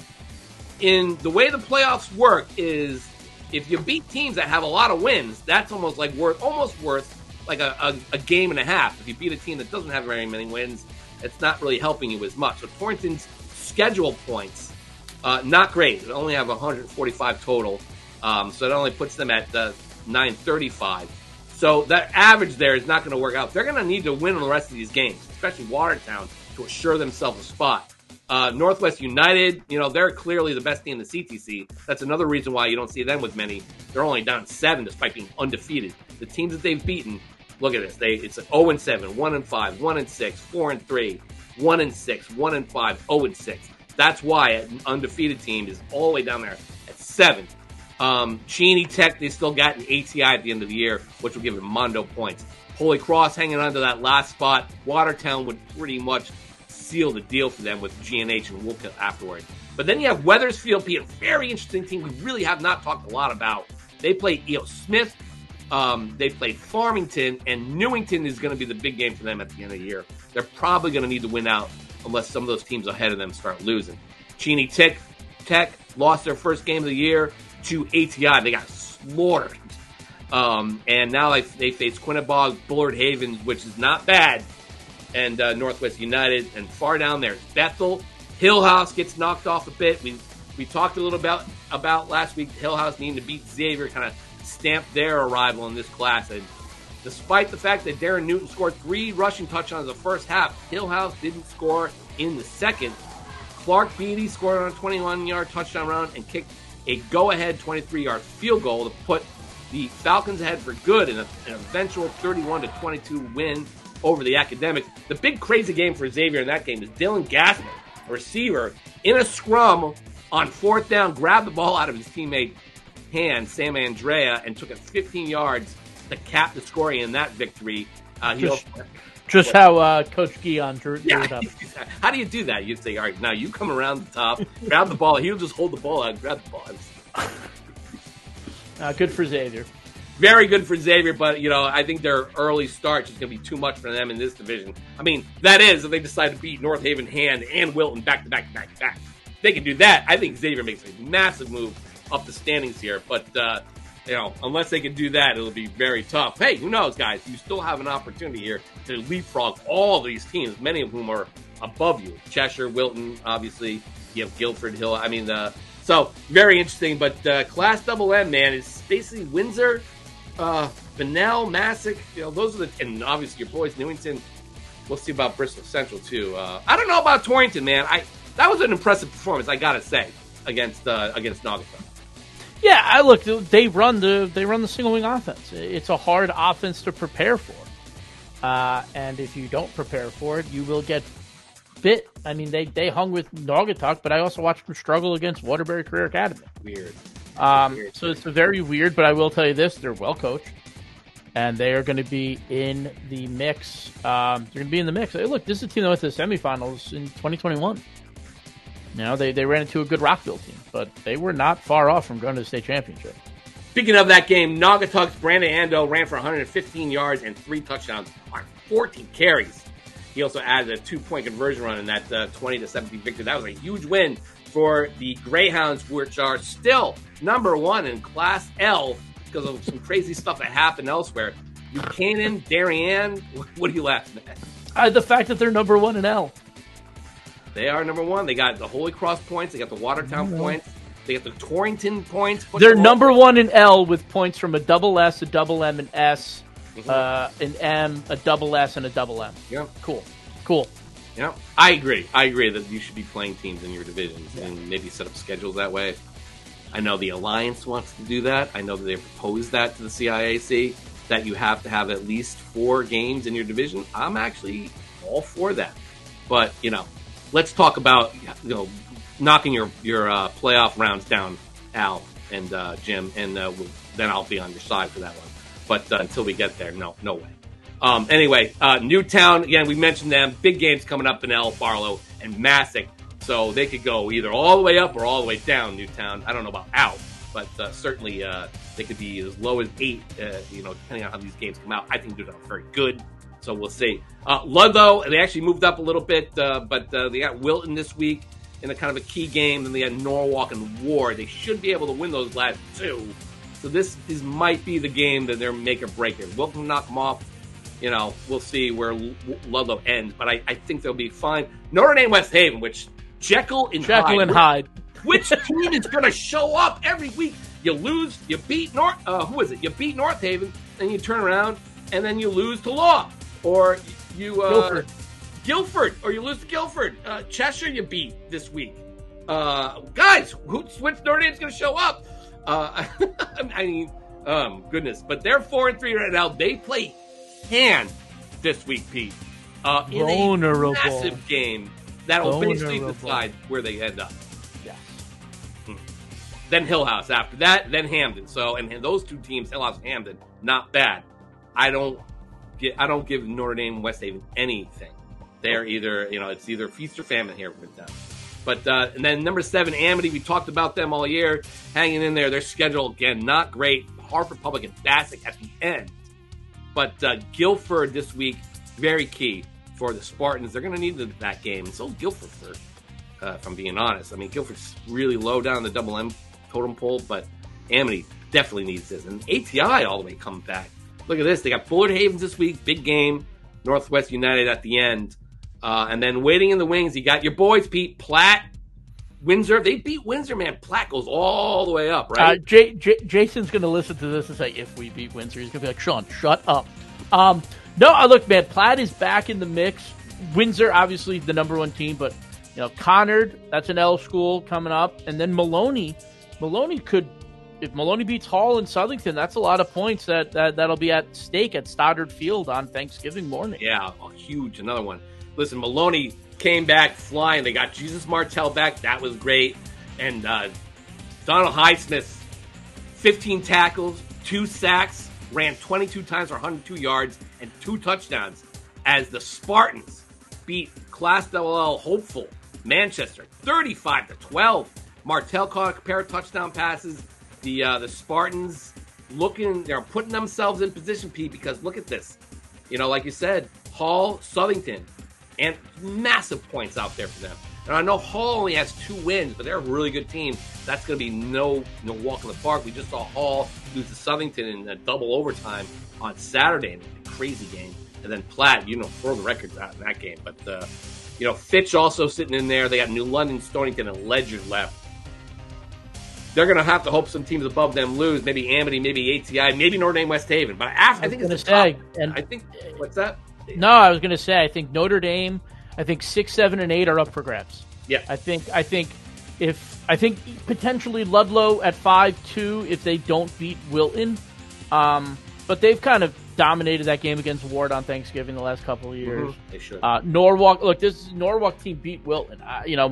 in the way the playoffs work is if you beat teams that have a lot of wins, that's almost worth like a game and a half. If you beat a team that doesn't have very many wins, it's not really helping you as much. So Torrington's schedule points, not great. They only have 145 total. So it only puts them at 935. So that average there is not going to work out. They're going to need to win on the rest of these games, especially Watertown, to assure themselves a spot. Northwest United, they're clearly the best team in the CTC. That's another reason why you don't see them with many. They're only down 7 despite being undefeated. The teams that they've beaten, look at this. It's 0-7, 1-5, 1-6, 4-3, 1-6, 1-5, 0-6. That's why an undefeated team is all the way down there at 7. Cheney Tech, they still got an ATI at the end of the year, which will give them Mondo points. Holy Cross hanging on to that last spot. Watertown would pretty much seal the deal for them with GNH and Woolkill afterward. But then you have Wethersfield being a very interesting team we really have not talked a lot about. They play E.O. Smith. They played Farmington, and Newington is going to be the big game for them at the end of the year. They're probably going to need to win out unless some of those teams ahead of them start losing. Cheney Tech lost their first game of the year to ATI. They got slaughtered. And now they face Quinnebog, Bullard Havens, which is not bad, and Northwest United. And far down there, Bethel. Hillhouse gets knocked off a bit. We talked a little about last week, Hillhouse needing to beat Xavier, kind of stamped their arrival in this class. And despite the fact that Darren Newton scored 3 rushing touchdowns in the first half, Hillhouse didn't score in the second. Clark Beatty scored on a 21-yard touchdown run and kicked a go-ahead 23-yard field goal to put the Falcons ahead for good in an eventual 31-22 win over the Academics. The big crazy game for Xavier in that game is Dylan Gassman, a receiver, in a scrum on 4th down, grabbed the ball out of his teammate hand, Sam Andrea, and took it 15 yards to cap the scoring in that victory. Just how Coach Guion drew it up. How do you do that? You'd say, all right, now you come around the top, grab the ball. He'll just hold the ball out and grab the ball. Good for Xavier. Very good for Xavier, but, I think their early start is going to be too much for them in this division. I mean, that is if they decide to beat North Haven, Hand, and Wilton back-to-back. If they can do that, I think Xavier makes a massive move up the standings here. But, unless they can do that, it'll be very tough. Hey, who knows, guys? You still have an opportunity here to leapfrog all these teams, many of whom are above you. Cheshire, Wilton, obviously. You have Guilford, Hill. So very interesting. But Class MM, man, is basically Windsor, Bunnell, Massac. Those are and obviously your boys, Newington. We'll see about Bristol Central too. I don't know about Torrington, man. That was an impressive performance, I gotta say, against Naugatuck. Yeah, look, they run the single wing offense. It's a hard offense to prepare for, and if you don't prepare for it, you will get bit. I mean, they hung with Naugatuck, but I also watched them struggle against Waterbury Career Academy. Weird. So it's very weird, but I will tell you this: they're well coached, and they are going to be in the mix. They're going to be in the mix. Hey, look, this is a team that went to the semifinals in 2021. They ran into a good Rockville team, but they were not far off from going to the state championship. Speaking of that game, Naugatuck's Brandon Ando ran for 115 yards and 3 touchdowns on 14 carries. He also added a 2-point conversion run in that 20-17 victory. That was a huge win for the Greyhounds, which are still number 1 in Class L because of some crazy stuff that happened elsewhere. Buchanan, Darien, what are you laughing at? The fact that they're number 1 in L. They are number 1. They got the Holy Cross points. They got the Watertown points. They got the Torrington points. They're number 1 in L with points from a double S, a double M, an S, an M, a double S, and a double M. Yeah. Cool. Yeah, I agree that you should be playing teams in your divisions and maybe set up schedules that way. I know the Alliance wants to do that. I know that they proposed that to the CIAC. that you have to have at least 4 games in your division, I'm actually all for that. But, let's talk about, knocking your playoff rounds down, Al and Jim, and then I'll be on your side for that one. But until we get there, no way. Anyway, Newtown, again, we mentioned them. Big games coming up in Barlow and Massac. So they could go either all the way up or all the way down, Newtown. I don't know about out, but certainly they could be as low as 8, depending on how these games come out. I think Newtown's very good, so we'll see. Ludlow, they actually moved up a little bit, but they got Wilton this week in a kind of a key game. Then they had Norwalk and Ward. They should be able to win those last 2. So this might be the game that they're make or break it. Wilton will knock them off. We'll see where Ludlow ends, but I think they'll be fine. Notre Dame West Haven, which Jekyll and Hyde. Which team is going to show up every week? You lose, you beat You beat North Haven, then you turn around and then you lose to Law, or you Guilford, or you lose to Guilford. Cheshire you beat this week. Guys, which Notre Dame's going to show up? Goodness, but they're 4-3 right now. They play hand this week, Pete. In a massive game that'll basically decide where they end up. Yes. Then Hillhouse after that, then Hamden. So, and those 2 teams, Hillhouse and Hamden, not bad. I don't give Notre Dame West Haven anything. They're either, it's either feast or famine here with them. But and then number 7, Amity, we talked about them all year, hanging in there. Their schedule, again, not great. Hartford Public and Bassick at the end. But Guilford this week, very key for the Spartans. They're going to need that game. And so Guilford, if I'm being honest. I mean, Guilford's really low down the double M totem pole, but Amity definitely needs this. And ATI all the way coming back. Look at this. They got Bullard Havens this week, big game. Northwest United at the end. And then waiting in the wings, you got your boys, Pete, Platt, Windsor. They beat Windsor, man. Platt goes all the way up, right? Jason's going to listen to this and say, if we beat Windsor, he's going to be like, Sean, shut up. No, look, man, Platt is back in the mix. Windsor, obviously, the number 1 team, but, Conard, that's an L school coming up. And then Maloney could, if Maloney beats Hall and Southington, that's a lot of points that'll be at stake at Stoddard Field on Thanksgiving morning. Yeah, huge, another one. Listen, Maloney came back flying. They got Jesus Martell back. That was great. And Donald Highsmith, 15 tackles, 2 sacks, ran 22 times for 102 yards and 2 touchdowns as the Spartans beat Class LL hopeful Manchester 35-12. Martell caught a pair of touchdown passes. The Spartans they're putting themselves in position, Pete, because look at this. Like you said, Hall, Southington, and massive points out there for them. And I know Hall only has 2 wins, but they're a really good team. That's going to be no walk in the park. We just saw Hall lose to Southington in a double overtime on Saturday in a crazy game. And then Platt, throw the records out in that game. But, Fitch also sitting in there. They got New London, Stonington, and Ledger left. They're going to have to hope some teams above them lose. Maybe Amity, maybe ATI, maybe Notre Dame West Haven. But I think it's the top. What's that? No, I was going to say, I think Notre Dame, 6, 7, and 8 are up for grabs. Yeah. I think potentially Ludlow at 5-2 if they don't beat Wilton. But they've kind of dominated that game against Ward on Thanksgiving the last couple of years. Mm-hmm. They should. Norwalk, look, this Norwalk team beat Wilton.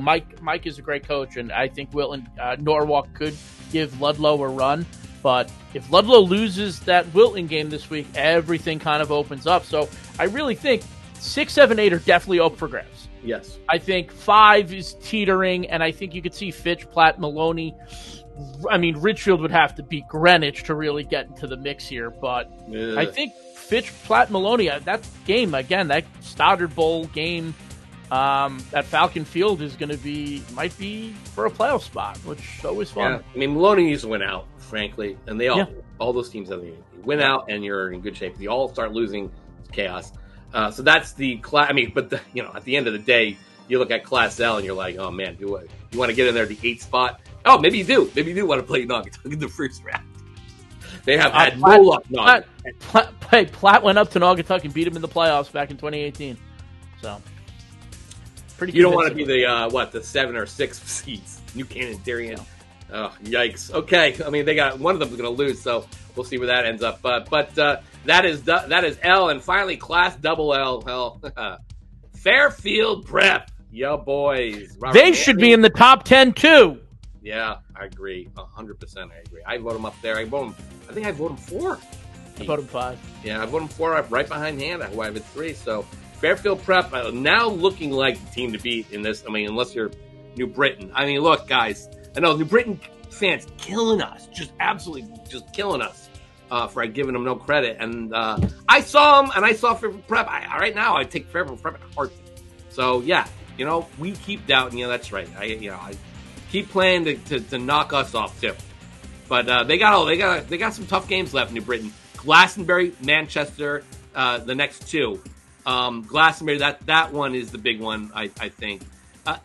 Mike is a great coach, and I think Norwalk could give Ludlow a run. But if Ludlow loses that Wilton game this week, everything kind of opens up. So I really think 6, 7, 8 are definitely up for grabs. Yes. I think 5 is teetering, and I think you could see Fitch, Platt, Maloney. I mean, Ridgefield would have to beat Greenwich to really get into the mix here, but I think Fitch, Platt, Maloney, that game, again, that Stoddard Bowl game at Falcon Field is going to might be for a playoff spot, which is always fun. Yeah. I mean, Maloney needs to win out, frankly, and they all those teams have to win out, and you're in good shape. If you all start losing, it's chaos. So that's the class. I mean, but at the end of the day, you look at Class L and you're like, oh man, you want to get in there the 8th spot? Oh, maybe you do. Maybe you do want to play Naugatuck in the first round. They have had no luck. Platt went up to Naugatuck and beat him in the playoffs back in 2018. So, pretty. You don't want to be the 7 or 6 seeds. New Canaan, Darien. Oh, yikes. Okay, I mean they got one of them going to lose. So we'll see where that ends up. But that is L, and finally Class Double L. Hell, Fairfield Prep, yo boys. They should be in the top 10 too. Yeah, I agree. 100%. I agree. I vote them up there. I think I vote them 4. I vote them 5. Yeah, I vote them 4. I'm right behind Hannah, who I have at 3. So Fairfield Prep now looking like the team to beat in this. I mean, unless you're New Britain. I mean, look, guys. I know New Britain fans killing us, just absolutely just killing us for giving them no credit. And I saw them, and I saw Fairfield Prep. Right now, I take Fairfield Prep at heart. So yeah, we keep doubting. That's right. I keep playing to knock us off too. But they got some tough games left. New Britain, Glastonbury, Manchester, the next 2. Glastonbury, that one is the big one. I think.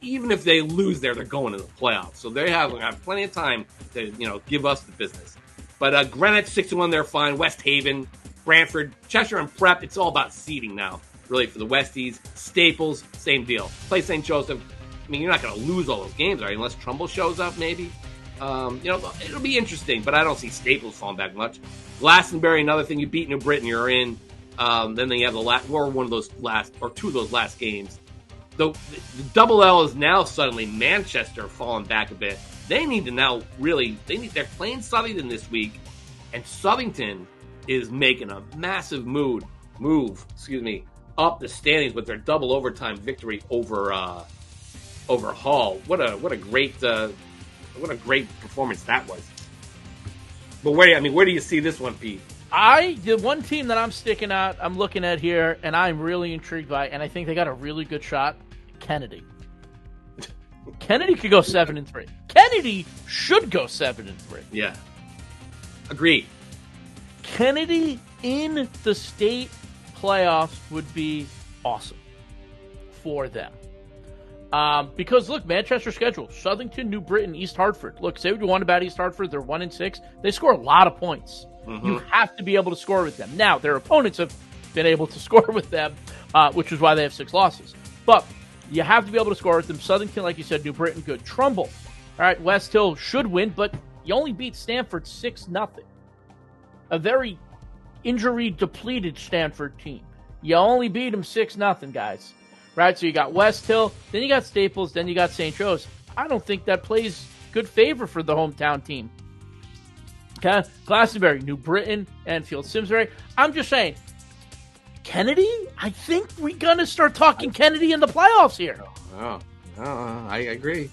Even if they lose there, they're going to the playoffs. So they have plenty of time to, give us the business. But Greenwich, 6-1, they're fine. West Haven, Brantford, Cheshire, and Prep, it's all about seeding now, really, for the Westies. Staples, same deal. Play St. Joseph. I mean, you're not going to lose all those games, right? Unless Trumbull shows up, maybe. It'll be interesting, but I don't see Staples falling back much. Glastonbury, another thing. You beat New Britain, you're in. Then they have one of those last, or 2 of those last games. The Double L is now suddenly Manchester falling back a bit. They need to now they're playing Southington this week, and Southington is making a massive move, up the standings with their double overtime victory over Hull. What a great performance that was. But where do you see this one, Pete? The one team that I'm looking at here, and I'm really intrigued by, and I think they got a really good shot, Kennedy. Kennedy could go 7-3. Kennedy should go 7-3. Yeah. Agreed. Kennedy in the state playoffs would be awesome for them. Because look, Manchester's schedule: Southington, New Britain, East Hartford. Look, say what you want about East Hartford, they're 1-6. They score a lot of points. Mm-hmm. You have to be able to score with them. Now, their opponents have been able to score with them, which is why they have 6 losses. But you have to be able to score with them. Southington, like you said, New Britain, good. Trumbull. All right, West Hill should win, but you only beat Stanford 6-0. A very injury-depleted Stanford team. You only beat them 6-0, guys. Right, so you got West Hill, then you got Staples, then you got St. Joe's. I don't think that plays good favor for the hometown team. Okay, Glastonbury, New Britain, Enfield, Simsbury. I'm just saying, Kennedy, I think we're going to start talking Kennedy in the playoffs here. I agree.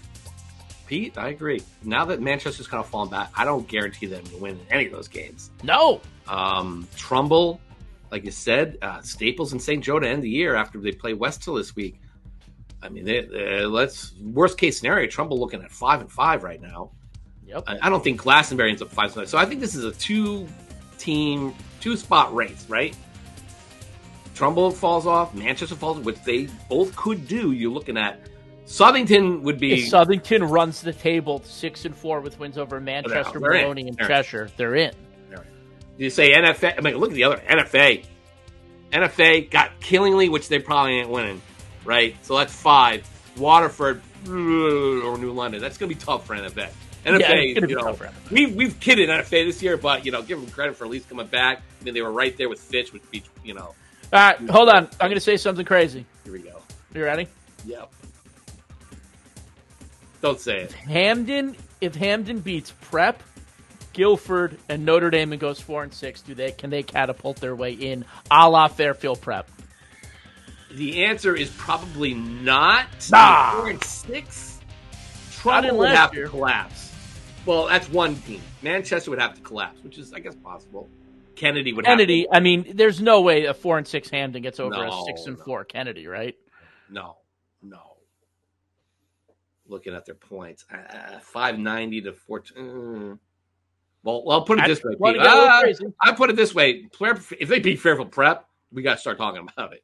Pete, I agree. Now that Manchester's kind of fallen back, I don't guarantee them to win any of those games. No. Trumbull, like you said, Staples and St. Joe to end the year after they play West Hill this week. I mean, let's worst case scenario. Trumbull looking at 5-5 right now. Yep. I don't think Glastonbury ends up 5-5. So I think this is a 2-spot race, right? Trumbull falls off, Manchester falls off, which they both could do. You're looking at Southington would be. If Southington runs the table 6-4 with wins over Manchester, Maloney, and Cheshire, they're in. You say NFA. I mean, look at the other NFA. NFA got Killingly, which they probably ain't winning, right? So that's 5. Waterford or New London. That's going to be tough for NFA. NFA, we've kidded NFA this year, but give them credit for at least coming back. I mean, they were right there with Fitch, All right, hold on. I'm going to say something crazy. Here we go. You ready? Yep. Don't say it. If Hamden beats Prep, Guilford, and Notre Dame and goes 4-6, can they catapult their way in, a la Fairfield Prep? The answer is probably not. 4-6. Trumbull would have to collapse. Well, that's one team. Manchester would have to collapse, which is, I guess, possible. Kennedy would have to. I mean, there's no way a 4-6 Hamden gets over a 6-4 Kennedy, right? No. Looking at their points, 590 to 4. Well, I'll put it this way. I put it this way: if they beat Fairfield Prep, we got to start talking about it.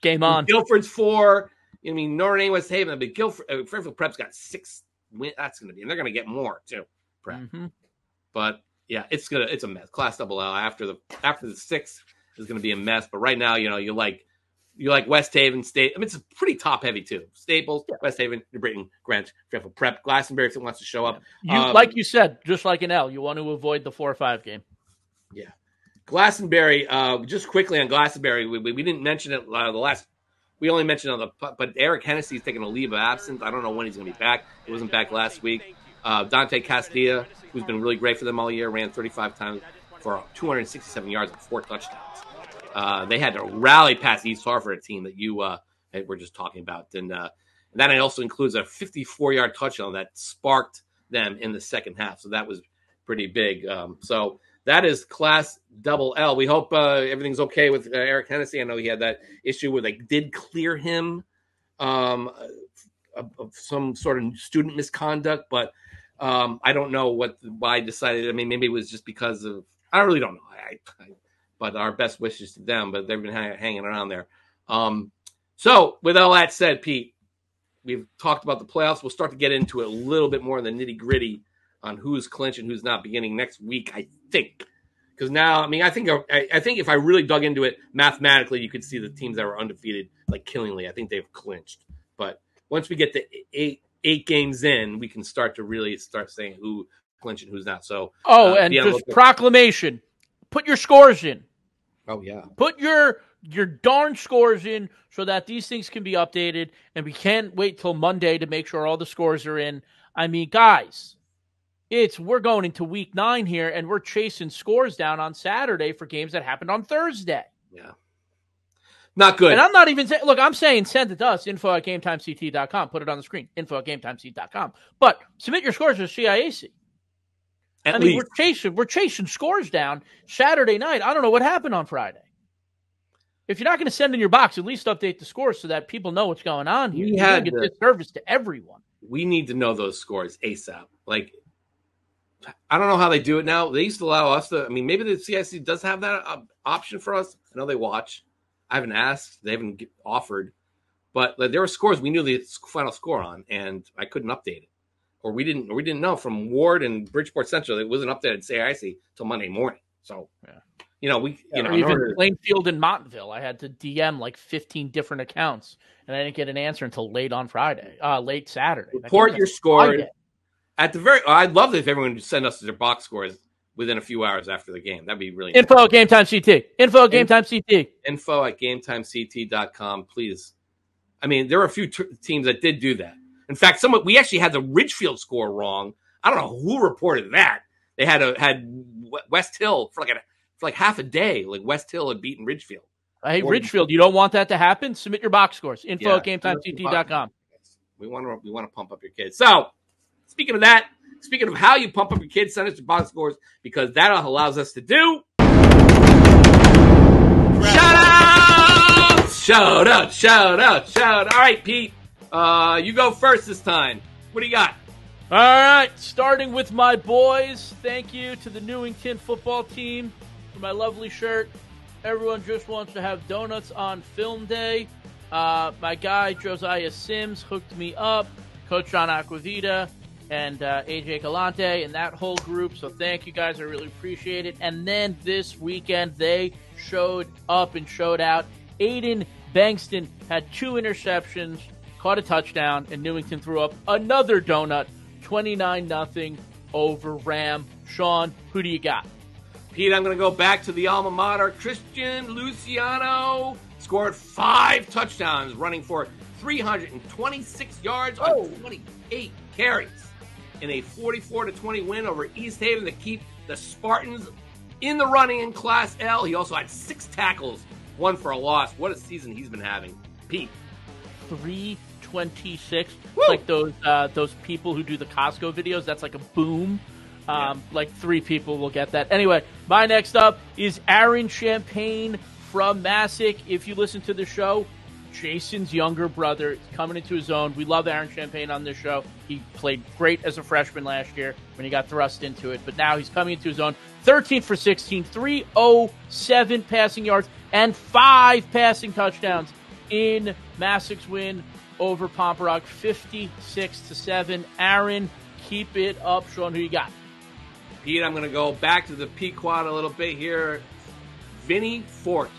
Game on. Guilford's 4. I mean, Notre Dame, West Haven, but Fairfield Prep's got 6 wins. That's going to be, and they're going to get more too. Prep, but yeah, it's a mess. Class Double L after the 6 is going to be a mess. But right now, you like West Haven State. I mean, it's pretty top heavy too. Staples, West Haven, New Britain, Greenwich, Fairfield Prep, Glastonbury if it wants to show up. Like you said, just like an L, you want to avoid the 4-5 game. Yeah. Glastonbury, just quickly on Glastonbury, we didn't mention it we only mentioned on but Eric Hennessy's taking a leave of absence. I don't know when he's going to be back. He wasn't back last week. Dante Castilla, who's been really great for them all year, ran 35 times for 267 yards and 4 touchdowns. They had to rally past East Hartford, a team that you were just talking about. And that also includes a 54-yard touchdown that sparked them in the second half. So that was pretty big. So that is Class Double L. We hope everything's okay with Eric Hennessy. I know he had that issue where they did clear him of some sort of student misconduct, but I don't know why I decided. I mean, maybe it was just because of – I really don't know. But our best wishes to them, but they've been hanging around there. So with all that said, Pete, we've talked about the playoffs. We'll start to get into it a little bit more in the nitty-gritty on who's clinching, who's not, beginning next week, I think. Because now, I mean, I think if I really dug into it mathematically, you could see the teams that were undefeated, like Killingly, I think they've clinched. But once we get to eight games in, we can start to really start saying who clinching, who's not. So, and just proclamation: put your scores in. Oh yeah, put your darn scores in so that these things can be updated, and we can't wait till Monday to make sure all the scores are in. I mean, guys. We're going into week 9 here, and we're chasing scores down on Saturday for games that happened on Thursday. Yeah. Not good. And I'm not even saying, look, I'm saying send it to us, info@GameTimeCT.com. Put it on the screen, info@GameTimeCT.com. But submit your scores to CIAC. At least. We're chasing scores down Saturday night. I don't know what happened on Friday. If you're not going to send in your box, at least update the scores so that people know what's going on here. You had to get this service to everyone. We need to know those scores ASAP. Like, I don't know how they do it now. They used to allow us to. I mean, maybe the CIC does have that option for us. I know they watch. I haven't asked. They haven't offered. But there were scores we knew the final score on, and I couldn't update it, or we didn't know from Ward and Bridgeport Central. It wasn't updated CIC till Monday morning. So, even Plainfield and Montville, I had to DM like 15 different accounts, and I didn't get an answer until late Saturday. Report your scores. I'd love it if everyone would send us their box scores within a few hours after the game. That'd be really nice. Info@GameTimeCT. Info@GameTimeCT. Info@GameTimeCT.com, please. I mean, there were a few teams that did do that. In fact, we actually had the Ridgefield score wrong. I don't know who reported that. They had West Hill for like half a day. Like West Hill had beaten Ridgefield. Hey, Ridgefield, you don't want that to happen? Submit your box scores. Info@GameTimeCT.com. We want to pump up your kids. So, speaking of that, speaking of how you pump up your kids, send us your box scores because that allows us to do shout out. All right, Pete, you go first this time. What do you got? All right, starting with my boys. Thank you to the Newington football team for my lovely shirt. Everyone just wants to have donuts on film day. My guy Josiah Sims hooked me up. Coach John Aquavita. And AJ Galante and that whole group. So thank you guys. I really appreciate it. And then this weekend, they showed up and showed out. Aiden Bankston had 2 interceptions, caught a touchdown, and Newington threw up another donut, 29-0 over Ram. Sean, who do you got? Pete, I'm going to go back to the alma mater. Christian Luciano scored 5 touchdowns, running for 326 yards on 28 carries. In a 44-20 win over East Haven to keep the Spartans in the running in Class L. He also had 6 tackles, 1 for a loss. What a season he's been having. Pete. 326. Woo! Like those people who do the Costco videos. That's like a boom. Like 3 people will get that. Anyway, my next up is Aaron Champagne from Massac. If you listen to the show, Jason's younger brother is coming into his own. We love Aaron Champagne on this show. He played great as a freshman last year when he got thrust into it, but now he's coming into his own. 13 for 16, 307 passing yards, and 5 passing touchdowns in Massac's win over Pomperaug, 56-7. Aaron, keep it up. Sean, who you got? Pete, I'm going to go back to the Pequot a little bit here. Vinny Fort.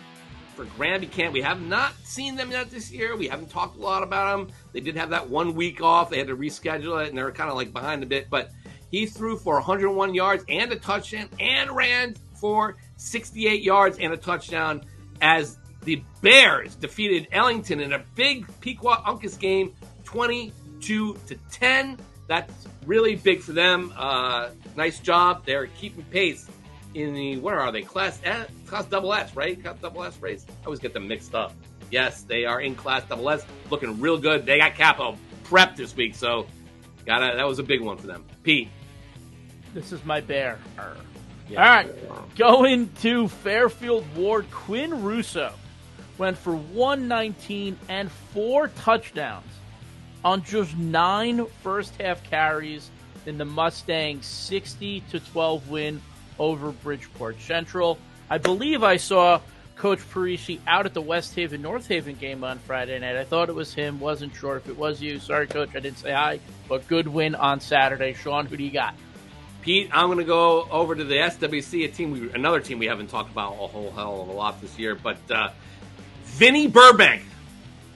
For Granby Camp. We have not seen them yet this year. We haven't talked a lot about them. They did have that 1 week off. They had to reschedule it, and they're kind of like behind a bit. But he threw for 101 yards and a touchdown and ran for 68 yards and a touchdown as the Bears defeated Ellington in a big Pequot-Uncas game, 22-10. That's really big for them. Nice job. They're keeping pace in the, where are they? Class double S, right? Class double S race. I always get them mixed up. Yes, they are in Class double S, looking real good. They got Capo prep this week, so that was a big one for them. Pete. This is my bear. Yeah. All right, going to Fairfield Ward. Quinn Russo went for 119 and 4 touchdowns on just 9 first-half carries in the Mustangs' 60-12 win over Bridgeport Central. I believe I saw Coach Parisi out at the West Haven-North Haven game on Friday night. I thought it was him. Wasn't sure if it was you. Sorry, Coach, I didn't say hi. But good win on Saturday. Sean, who do you got? Pete, I'm going to go over to the SWC, another team we haven't talked about a whole hell of a lot this year. But Vinny Burbank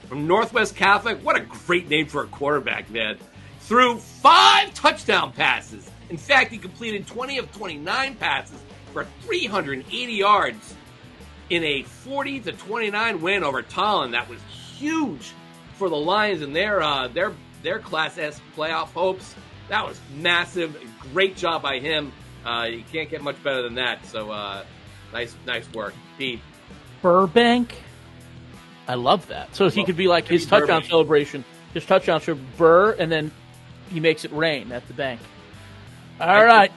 from Northwest Catholic. What a great name for a quarterback, man. Threw 5 touchdown passes. In fact, he completed 20 of 29 passes for 380 yards in a 40-29 win over Tallinn. That was huge for the Lions and their Class S playoff hopes. That was massive. Great job by him. You can't get much better than that. So nice work, Pete. Burbank. I love that. So he could be like his touchdown Burbank celebration. His touchdown should Burr, and then he makes it rain at the bank. All right.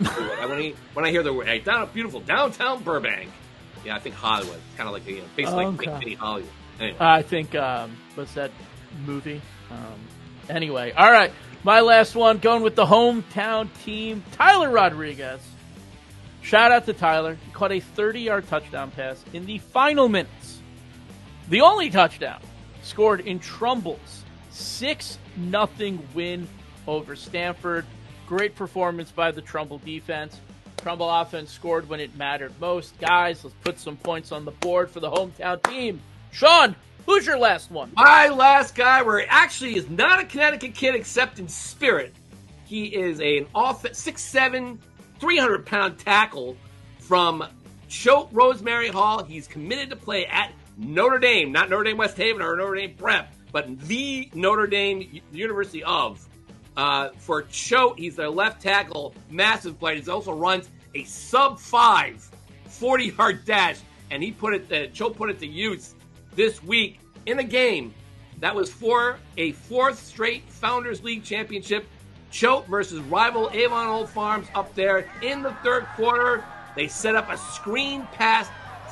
When I hear the word, hey, beautiful downtown Burbank. Yeah, I think Hollywood. It's kind of like basically like mini Hollywood. Anyway. I think what's that movie? Anyway, all right. My last one, going with the hometown team, Tyler Rodriguez. Shout out to Tyler. He caught a 30-yard touchdown pass in the final minutes. The only touchdown scored in Trumbull's 6-0 win over Stanford. Great performance by the Trumbull defense. Trumbull offense scored when it mattered most. Guys, let's put some points on the board for the hometown team. Sean, who's your last one? My last guy, where he actually is not a Connecticut kid except in spirit. He is an 6'7", 300-pound tackle from Choate Rosemary Hall. He's committed to play at Notre Dame, not Notre Dame West Haven or Notre Dame Prep, but the Notre Dame University of. For Choate, he's their left tackle, massive player. He also runs a sub-5 40-yard dash, and Choate put it to use this week in a game that was for a 4th straight Founders League championship. Choate versus rival Avon Old Farms up there in the 3rd quarter. They set up a screen pass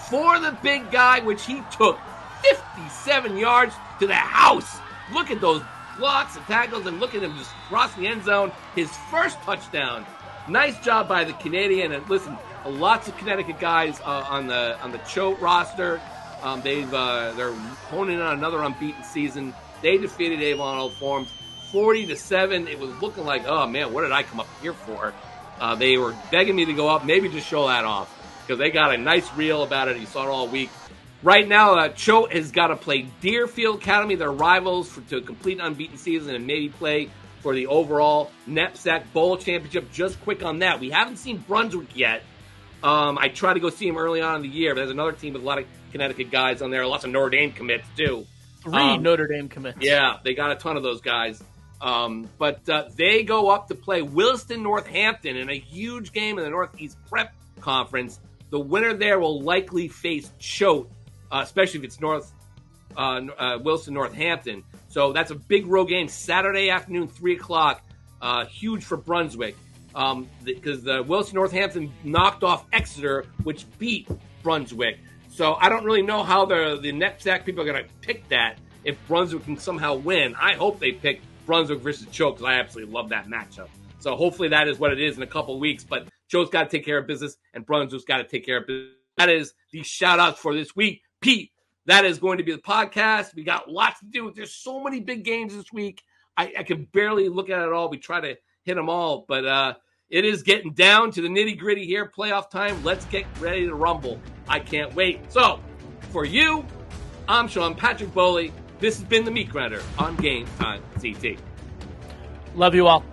for the big guy, which he took 57 yards to the house. Look at those blocks and tackles, and look at him just cross the end zone. His first touchdown. Nice job by the Canadian. And listen, lots of Connecticut guys on the Choate roster. They're honing on another unbeaten season. They defeated Avon Old Farms 40-7. It was looking like, oh man, what did I come up here for? They were begging me to go up, maybe just show that off, because they got a nice reel about it. You saw it all week. Right now, Choate has got to play Deerfield Academy, their rivals, to complete an unbeaten season and maybe play for the overall Knapsack Bowl Championship. Just quick on that. We haven't seen Brunswick yet. I tried to go see him early on in the year, but there's another team with a lot of Connecticut guys on there. Lots of Notre Dame commits, too. 3 Notre Dame commits. Yeah, they got a ton of those guys. But they go up to play Williston Northampton in a huge game in the Northeast Prep Conference. The winner there will likely face Choate, especially if it's Williston Northampton. So that's a big road game, Saturday afternoon, 3 o'clock. Huge for Brunswick, because the Williston Northampton knocked off Exeter, which beat Brunswick. So I don't really know how the Knapsack people are going to pick that if Brunswick can somehow win. I hope they pick Brunswick versus Choate, because I absolutely love that matchup. So hopefully that is what it is in a couple weeks. But Choate's got to take care of business, and Brunswick's got to take care of business. That is the shout-outs for this week. Pete, that is going to be the podcast. We got lots to do. There's so many big games this week. I can barely look at it all. We try to hit them all. But it is getting down to the nitty-gritty here. Playoff time. Let's get ready to rumble. I can't wait. So, for you, I'm Sean Patrick Bowley. This has been the Meat Grinder on Game Time CT. Love you all.